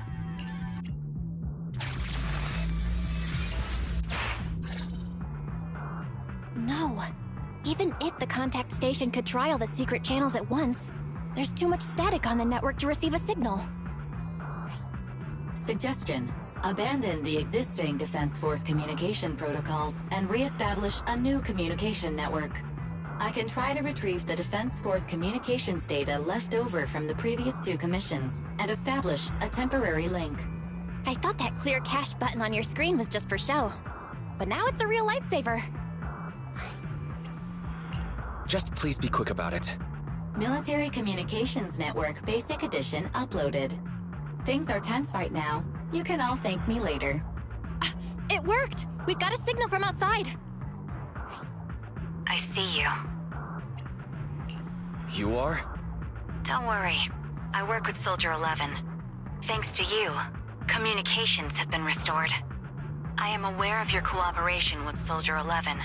No. Even if the contact station could try all the secret channels at once, there's too much static on the network to receive a signal. Suggestion. Abandon the existing Defense Force communication protocols and re-establish a new communication network. I can try to retrieve the Defense Force communications data left over from the previous 2 commissions and establish a temporary link. I thought that clear cache button on your screen was just for show, but now it's a real lifesaver. Just please be quick about it. Military Communications Network Basic Edition uploaded. Things are tense right now. You can all thank me later. It worked! We've got a signal from outside! I see you. You are? Don't worry. I work with Soldier 11. Thanks to you, communications have been restored. I am aware of your cooperation with Soldier 11.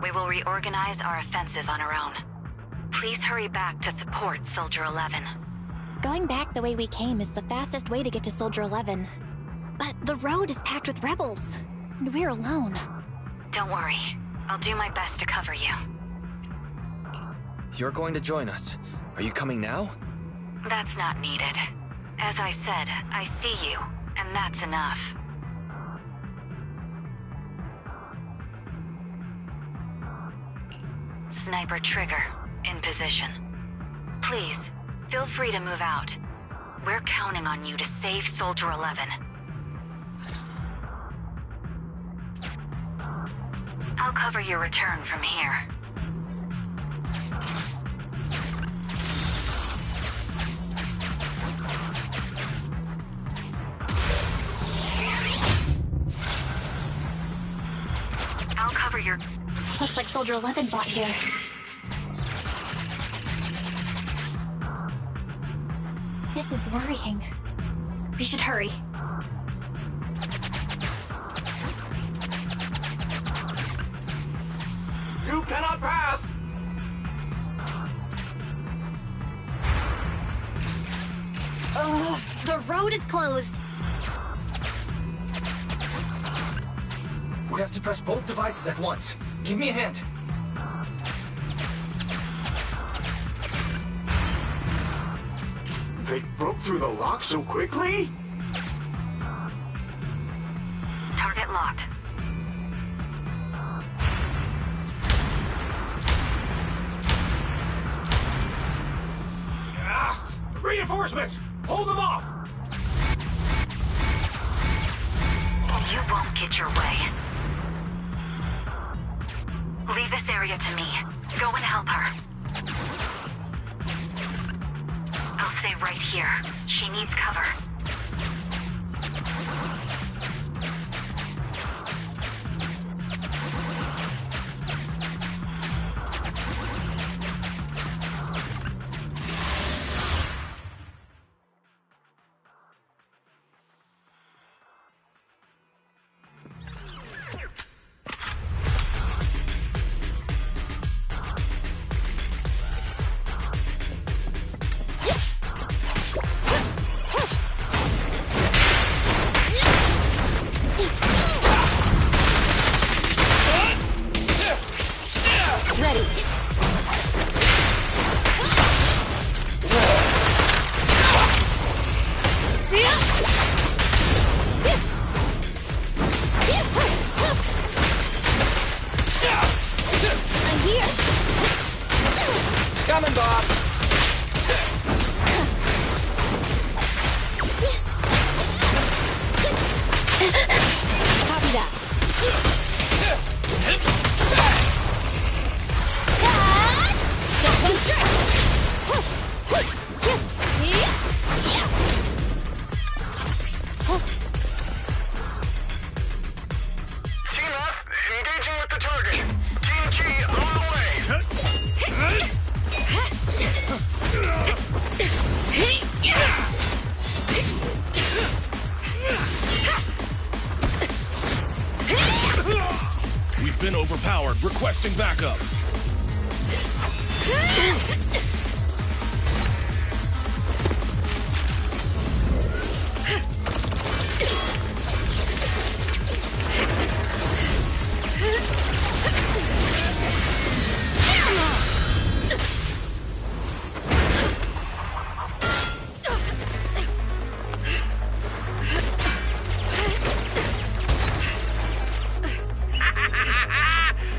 We will reorganize our offensive on our own. Please hurry back to support Soldier 11. Going back the way we came is the fastest way to get to Soldier 11. But the road is packed with rebels, and we're alone. Don't worry. I'll do my best to cover you. You're going to join us. Are you coming now? That's not needed. As I said, I see you, and that's enough. Sniper trigger, in position. Please, feel free to move out. We're counting on you to save Soldier 11. I'll cover your return from here. I'll cover your... Looks like Soldier 11 bought here. This is worrying. We should hurry. You cannot pass! The road is closed. We have to press both devices at once. Give me a hand. They broke through the lock so quickly? Target locked. Reinforcements! Hold them off! You won't get your way. Leave this area to me. Go and help her. I'll stay right here. She needs cover. Coming, Bob! Copy that. Just one trick. Team F, engaging with the target. Team G, on the way. We've been overpowered. Requesting backup.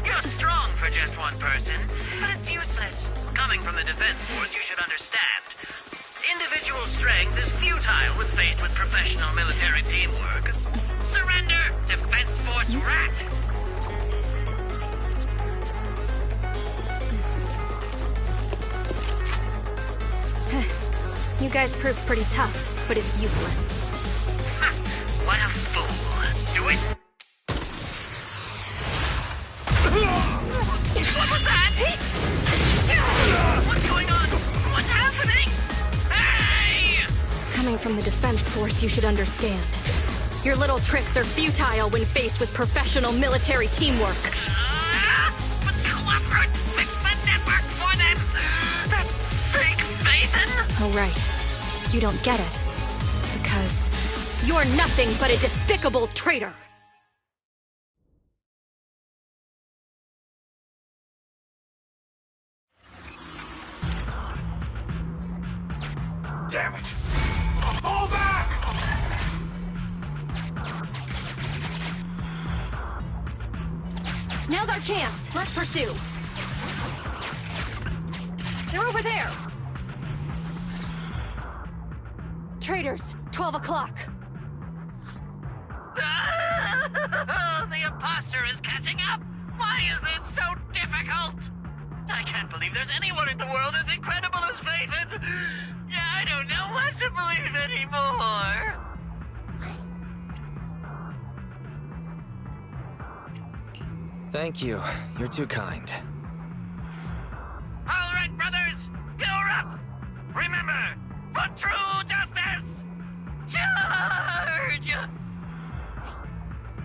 You're strong for just one person, but it's useless. Coming from the Defense Force, you should understand. Individual strength is futile when faced with professional military teamwork. Surrender, Defense Force rat! You guys proved pretty tough, but it's useless. Ha! What a fool. Do it! What was that? What's going on? What's happening? Hey! Coming from the Defense Force, you should understand. Your little tricks are futile when faced with professional military teamwork. But Cooperate fixed the network for them! That fake Phaethon? Oh, right. You don't get it. Because you're nothing but a despicable traitor! Damn it! Fall back! Now's our chance. Let's pursue. They're over there. Traitors, 12 o'clock. The imposter is catching up! Why is this so difficult? I can't believe there's anyone in the world as incredible as Phaethon! Yeah, I don't know what to believe anymore! Thank you. You're too kind. All right, brothers! You're up! Remember, for true justice! Charge!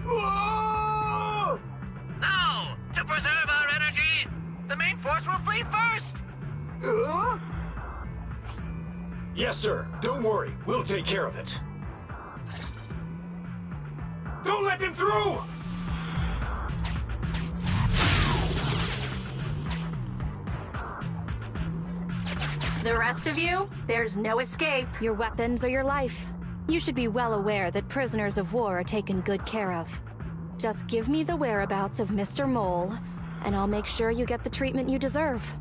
Whoa! Now, to preserve our energy, the main force will flee first! Yes, sir. Don't worry. We'll take care of it. Don't let them through! The rest of you, there's no escape. Your weapons or your life. You should be well aware that prisoners of war are taken good care of. Just give me the whereabouts of Mr. Mole, and I'll make sure you get the treatment you deserve.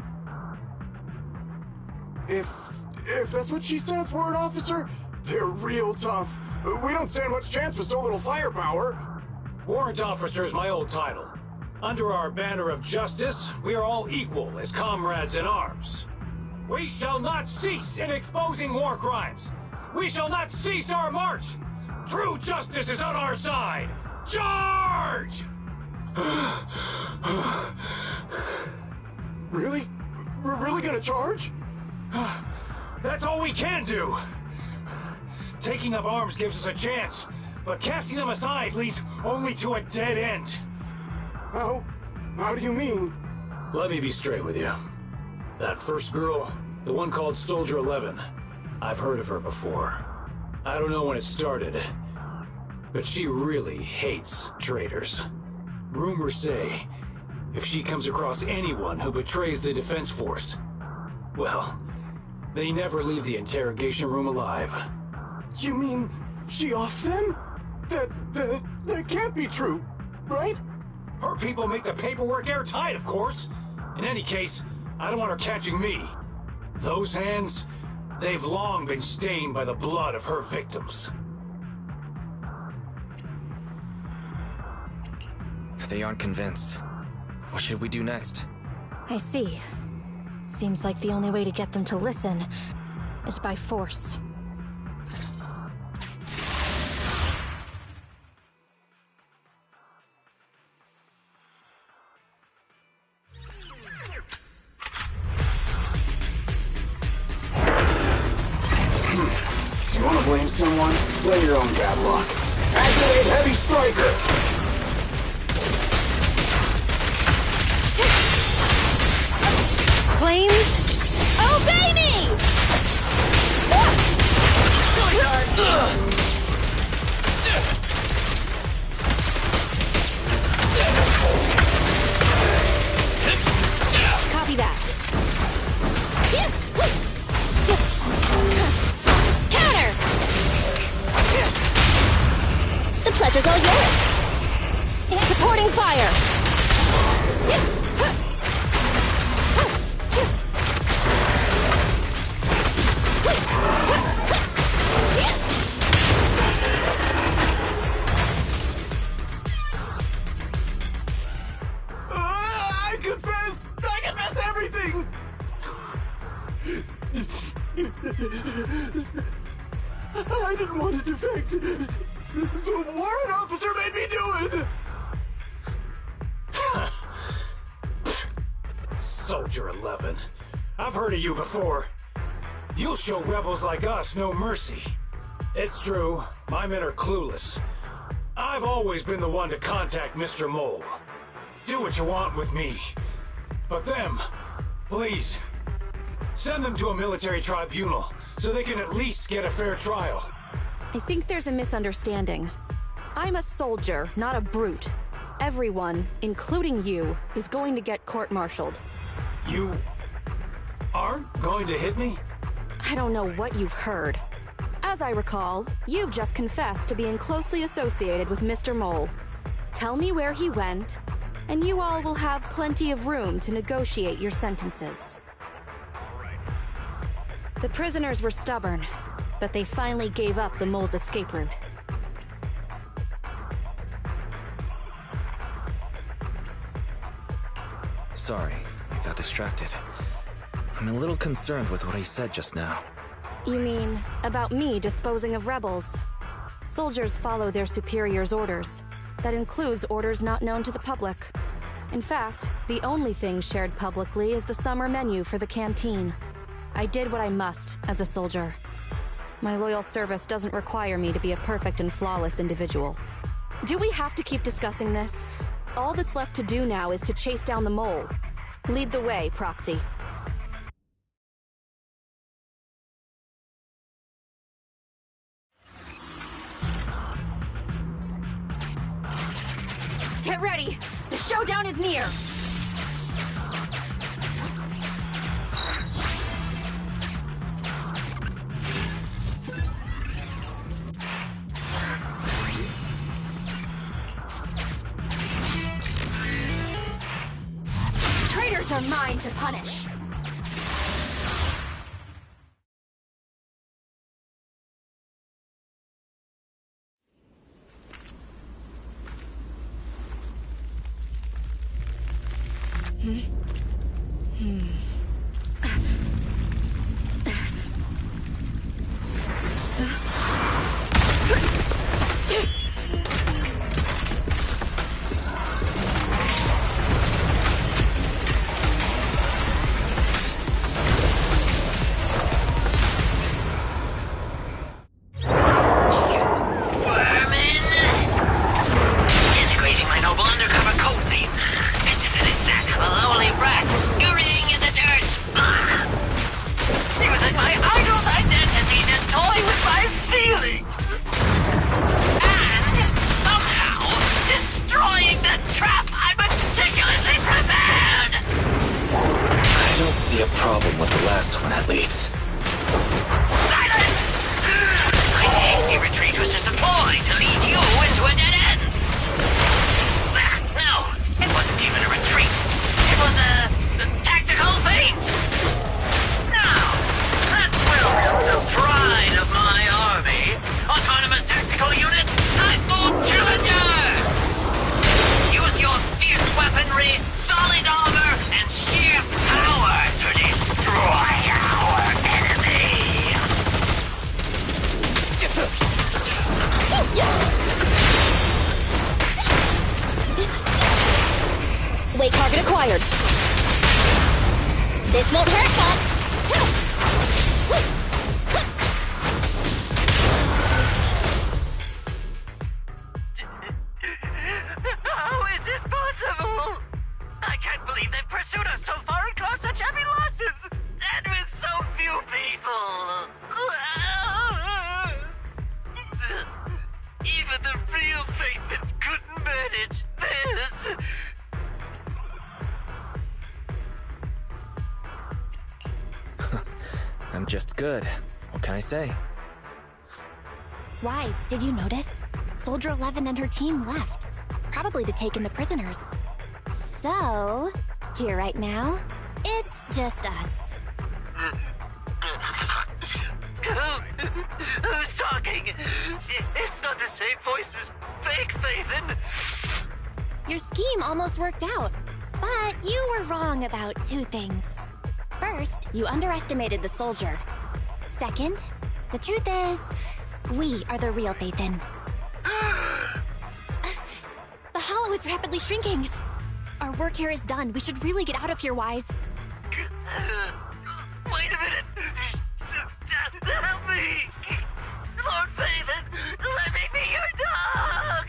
If that's what she says, Warrant Officer, they're real tough. We don't stand much chance with so little firepower. Warrant Officer is my old title. Under our banner of justice, we are all equal as comrades in arms. We shall not cease in exposing war crimes. We shall not cease our march. True justice is on our side. Charge! Really? We're really gonna charge? That's all we can do. Taking up arms gives us a chance, but casting them aside leads only to a dead end. How do you mean? Let me be straight with you. That first girl, the one called Soldier 11, I've heard of her before. I don't know when it started, but she really hates traitors. Rumors say, if she comes across anyone who betrays the Defense Force, well, they never leave the interrogation room alive. You mean she offed them? That can't be true, right? Her people make the paperwork airtight, of course. In any case, I don't want her catching me. Those hands, they've long been stained by the blood of her victims. They aren't convinced. What should we do next? I see. Seems like the only way to get them to listen is by force. You wanna blame someone? Blame your own bad luck. Activate Heavy Striker! Claim confess! I confess everything! I didn't want to defect. The warrant officer made me do it! Soldier 11. I've heard of you before. You'll show rebels like us no mercy. It's true, my men are clueless. I've always been the one to contact Mr. Mole. Do what you want with me. But them, please, send them to a military tribunal so they can at least get a fair trial. I think there's a misunderstanding. I'm a soldier, not a brute. Everyone, including you, is going to get court-martialed. You aren't going to hit me? I don't know what you've heard. As I recall, you've just confessed to being closely associated with Mr. Mole. Tell me where he went, and you all will have plenty of room to negotiate your sentences. The prisoners were stubborn, but they finally gave up the Mole's escape route. Sorry, I got distracted. I'm a little concerned with what he said just now. You mean, about me disposing of rebels? Soldiers follow their superiors' orders. That includes orders not known to the public. In fact, the only thing shared publicly is the summer menu for the canteen. I did what I must as a soldier. My loyal service doesn't require me to be a perfect and flawless individual. Do we have to keep discussing this? All that's left to do now is to chase down the Mole. Lead the way, Proxy. Get ready! The showdown is near! Traitors are mine to punish! Wait, target acquired. This won't hurt much. How is this possible? I can't believe they've pursued us so far and caused such heavy losses! And with so few people! Even the real Phaethon couldn't manage this! I'm just good. What can I say? Wise, did you notice? Soldier 11 and her team left. Probably to take in the prisoners. So, here right now, it's just us. Who's talking? It's not the same voice as fake Phaethon. Your scheme almost worked out. But you were wrong about two things. First, you underestimated the soldier. Second, the truth is, we are the real Phaethon. The hollow is rapidly shrinking. Our work here is done. We should really get out of here, Wise. Wait a minute! Help me! Lord Phaethon, let me be your dog!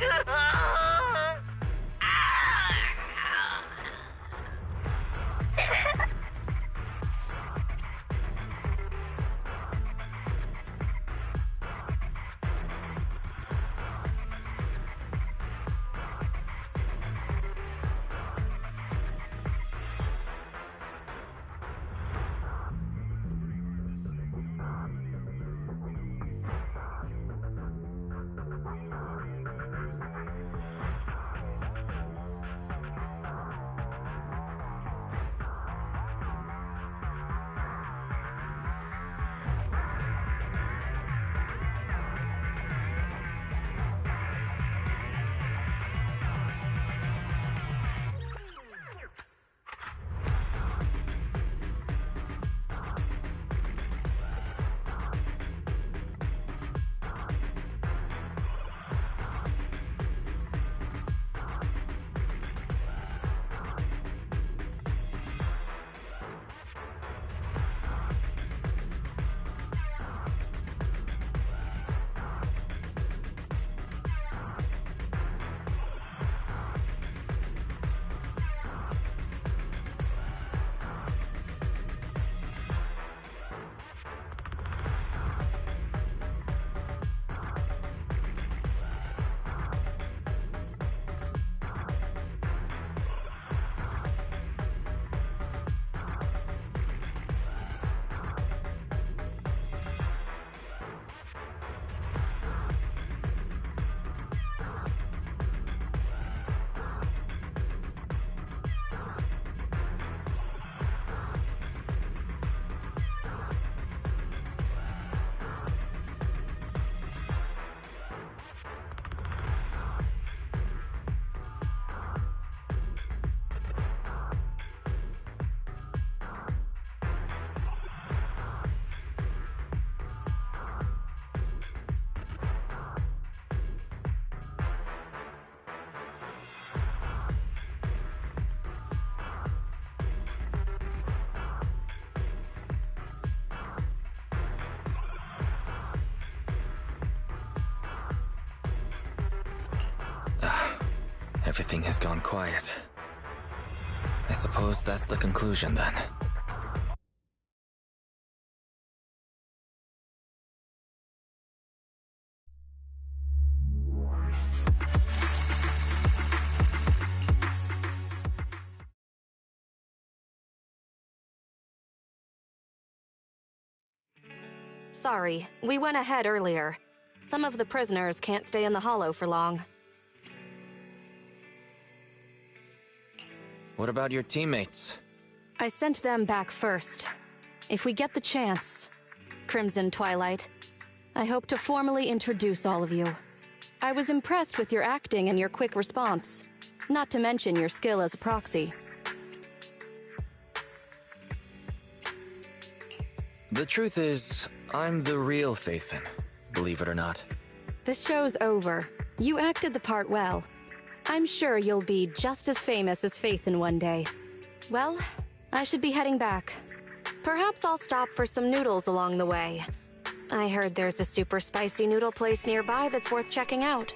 Everything has gone quiet. I suppose that's the conclusion then. Sorry, we went ahead earlier. Some of the prisoners can't stay in the hollow for long. What about your teammates? I sent them back first. If we get the chance, Crimson Twilight, I hope to formally introduce all of you. I was impressed with your acting and your quick response, not to mention your skill as a proxy. The truth is, I'm the real Phaethon, believe it or not. This show's over. You acted the part well. I'm sure you'll be just as famous as Phaethon one day. Well, I should be heading back. Perhaps I'll stop for some noodles along the way. I heard there's a super spicy noodle place nearby that's worth checking out.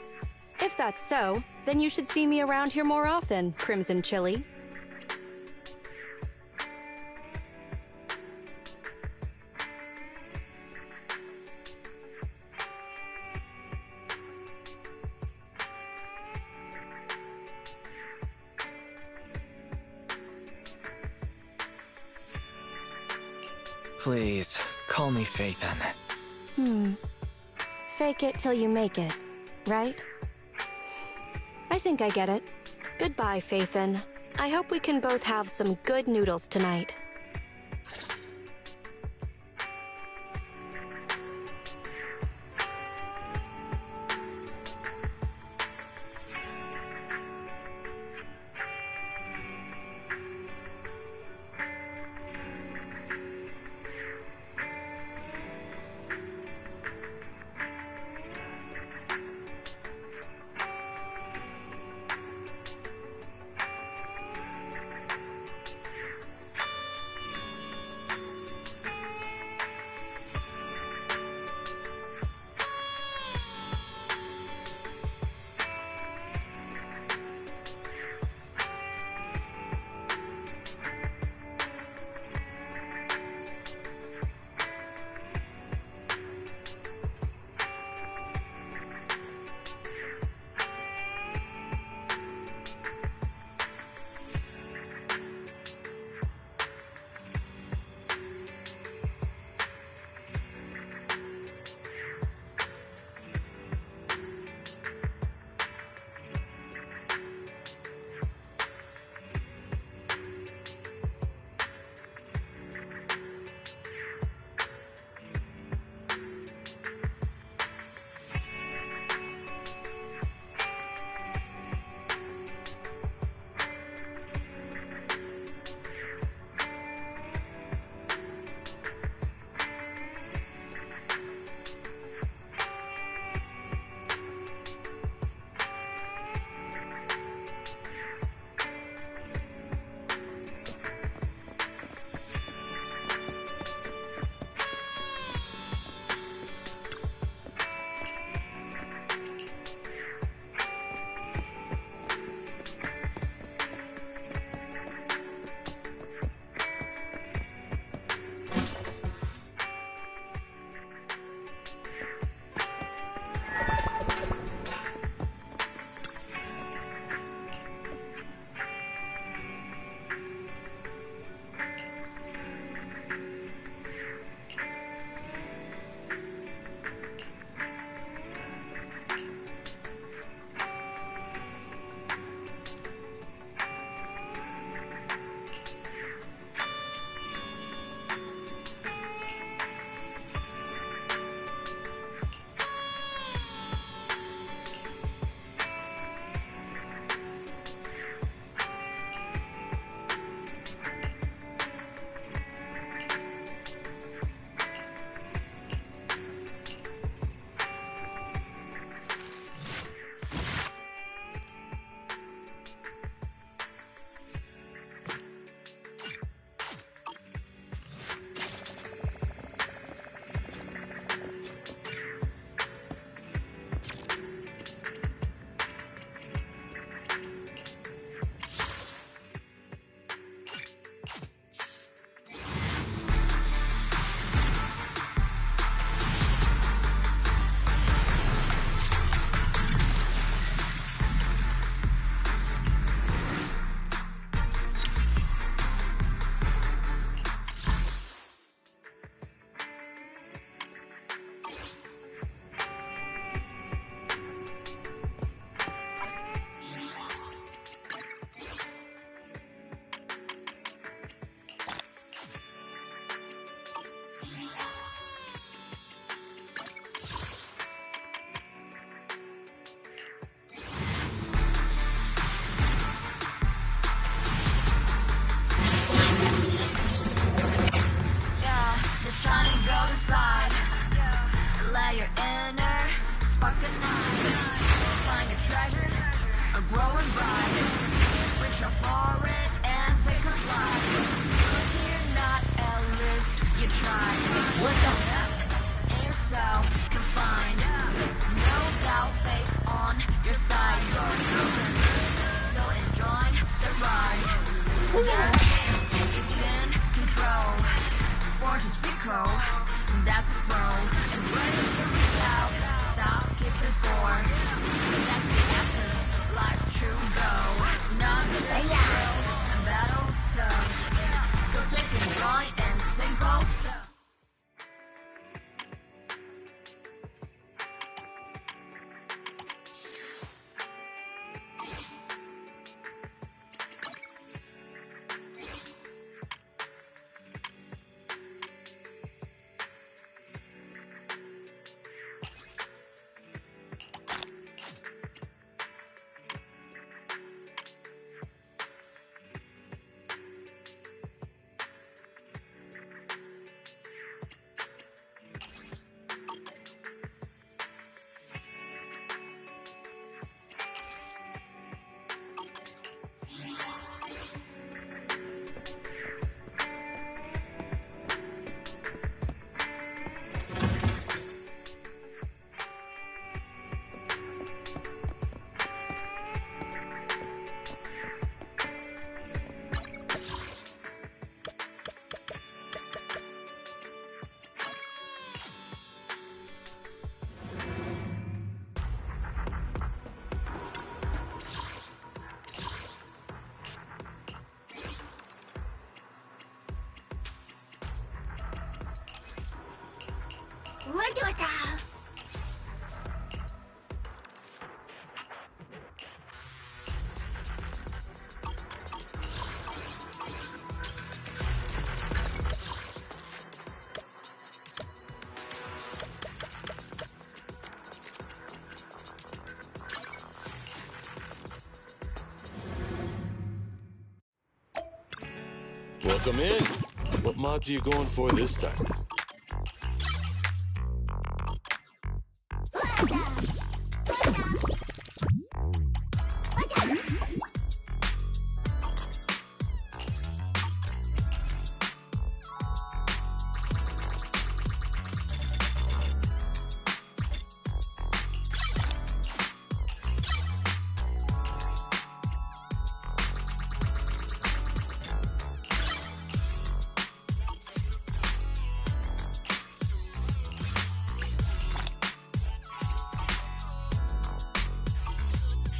If that's so, then you should see me around here more often, Crimson Chili. Please, call me Phaethon. Fake it till you make it, right? I think I get it. Goodbye, Phaethon. I hope we can both have some good noodles tonight. George is Rico, and that's his role. And when he comes out, stop, keep the score. That's the answer, life's true go. Nothing is real, and battle's tough. So take it right and simple stuff. Welcome in. What mods are you going for this time?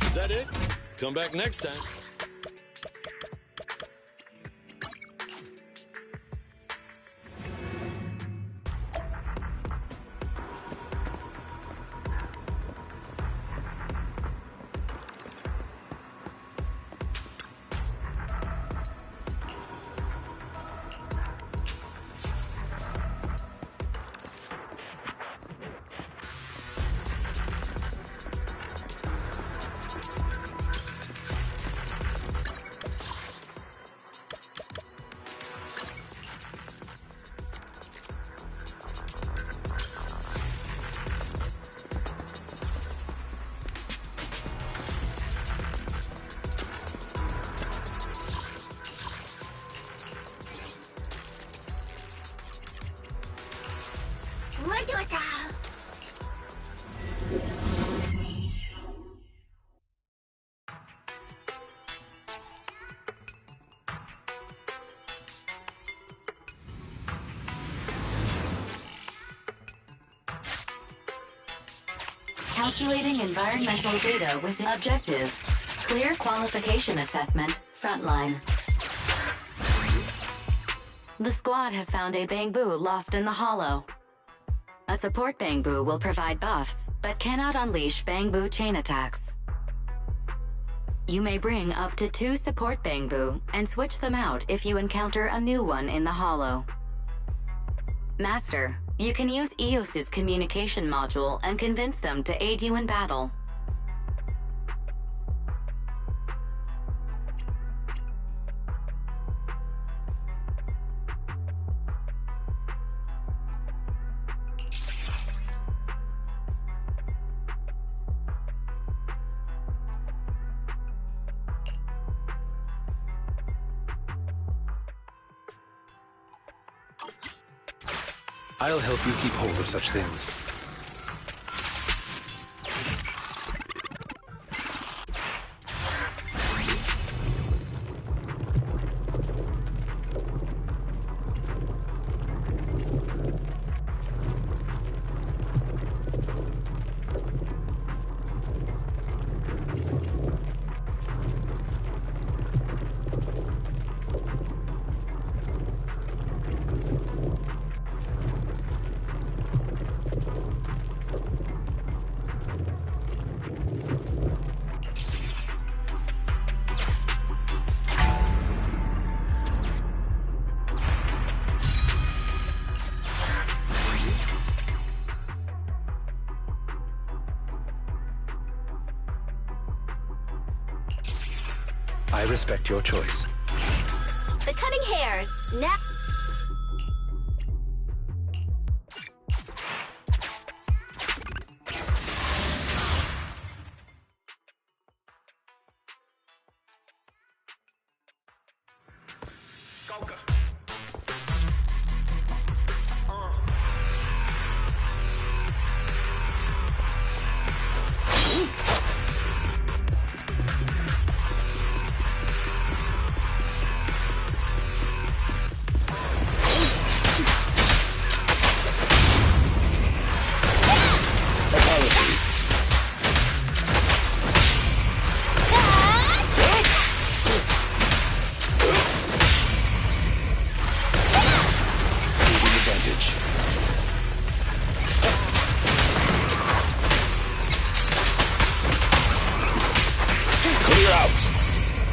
Is that it? Come back next time. Calculating environmental data with objective. Clear qualification assessment, frontline. The squad has found a Bangbu lost in the hollow. A support Bangbu will provide buffs, but cannot unleash Bangbu chain attacks. You may bring up to 2 support Bangbu and switch them out if you encounter a new one in the hollow. Master, you can use Eos's communication module and convince them to aid you in battle. I'll help you keep hold of such things. respect your choice. The cutting hairs. Now.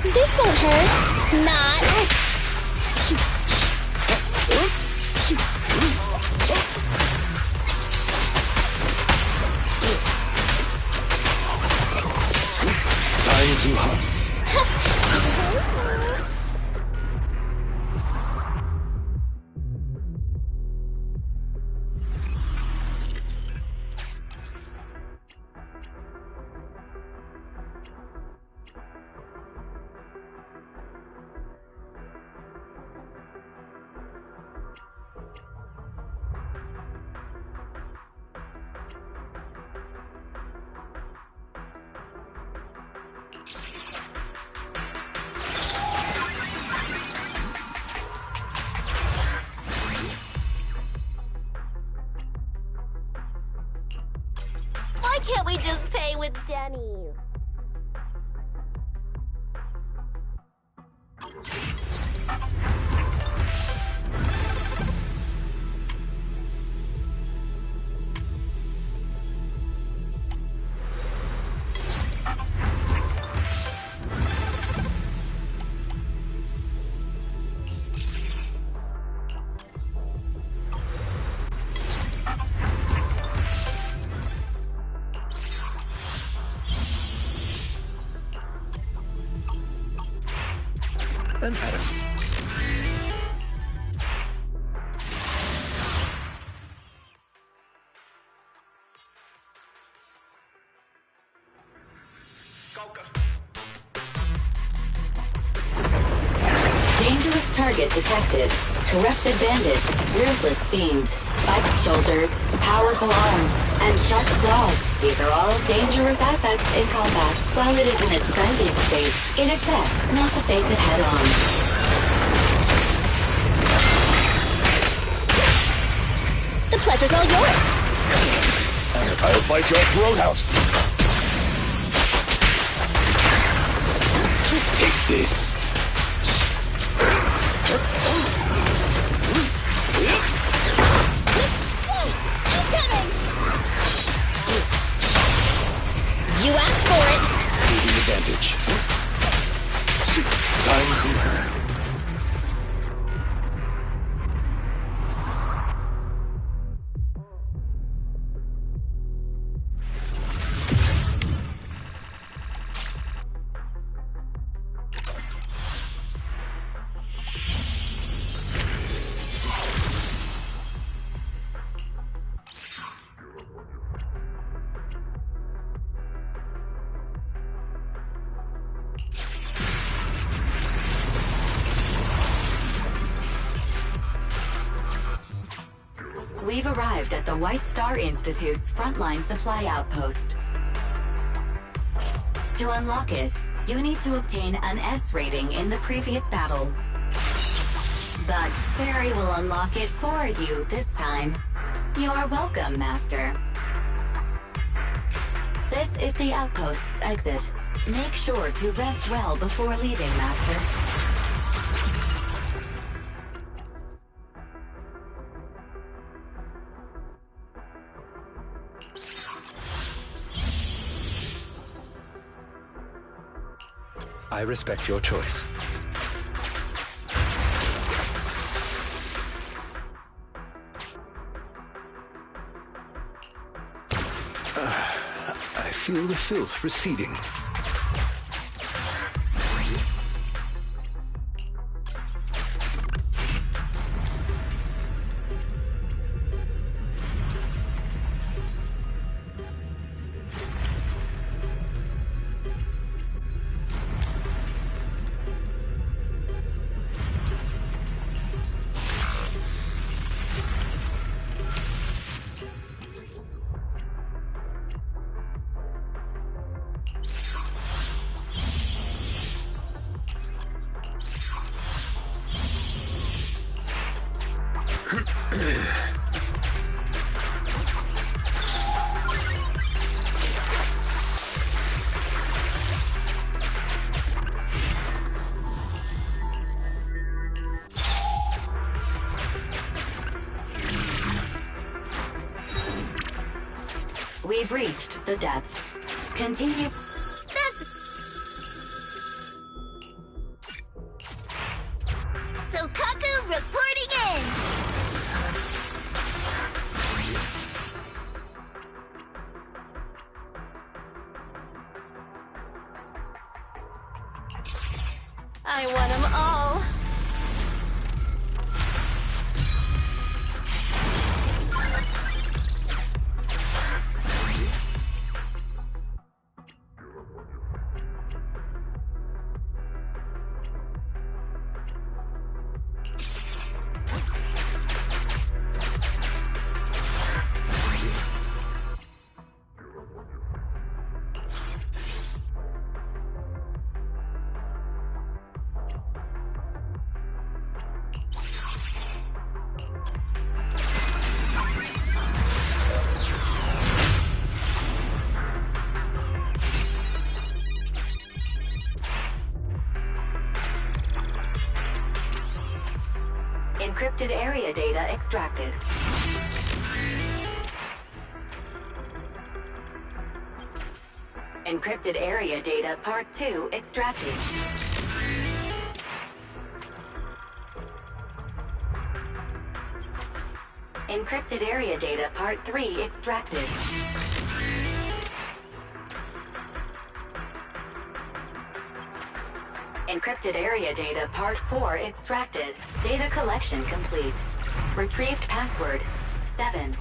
This won't hurt. Not. Time to hunt. Why can't we just pay with Denny's? And Adam. Dangerous target detected. Corrupted bandit, ruthless fiend, spiked shoulders, powerful arms, and sharp claws. These are all dangerous assets in combat. While it is in its frenzied state, it is best not to face it head on. The pleasure's all yours. I'll fight your throat out. Take this. Incoming! You asked for it. Saving advantage. Time to earn. We've arrived at the White Star Institute's frontline supply outpost. To unlock it, you need to obtain an S rating in the previous battle. But Fairy will unlock it for you this time. You're welcome, Master. This is the outpost's exit. Make sure to rest well before leaving, Master. I respect your choice. I feel the filth receding. We've reached the depths. Continue. Sokaku reporting in! I want them all. Encrypted area data extracted. Encrypted area data part 2 extracted. Encrypted area data part 3 extracted. Encrypted area data part 4 extracted. Data collection complete. Retrieved password 7.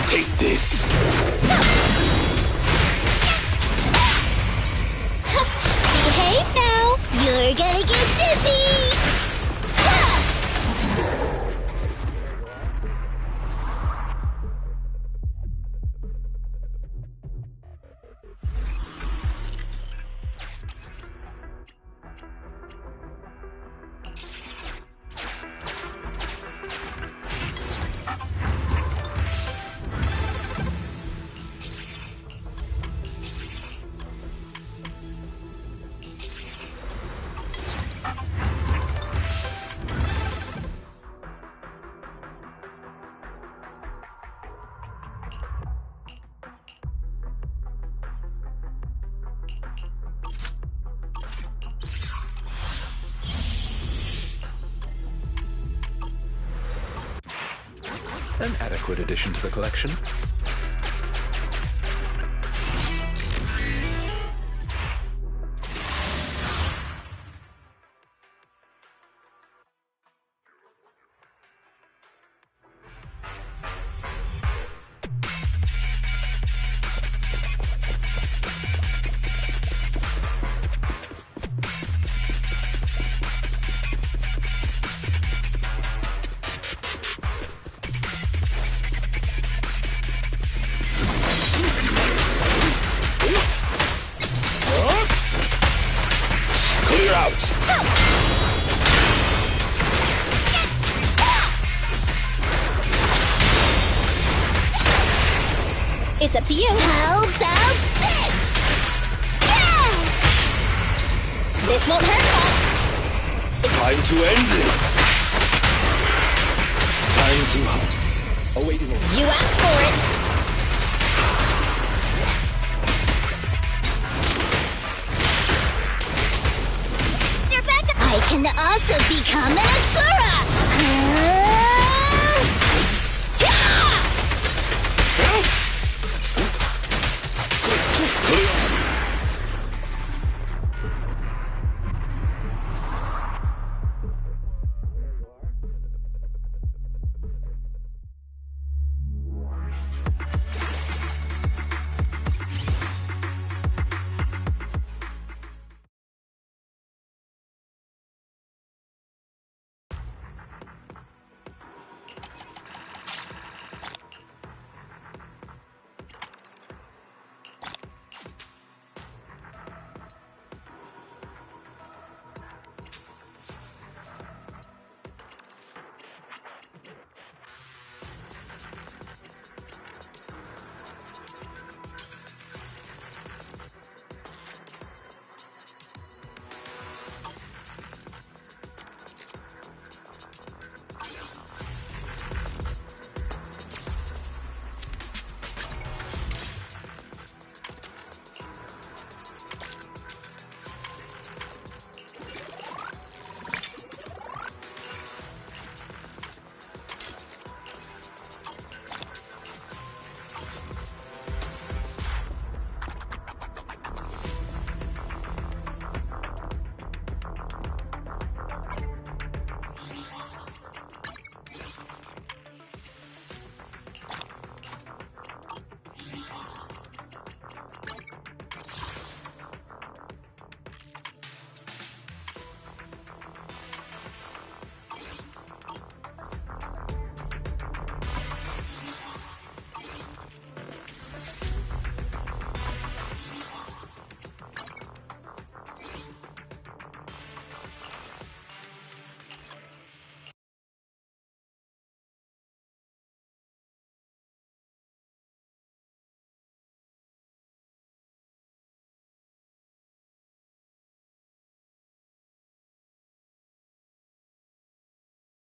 Take this! Behave now! You're gonna get dizzy! An adequate addition to the collection. Clear out. It's up to you. How about this? Yeah! This won't hurt much. Time to end this. Time to hunt. Awaiting order. You asked for it. They're back. I can also become an Asura. Huh?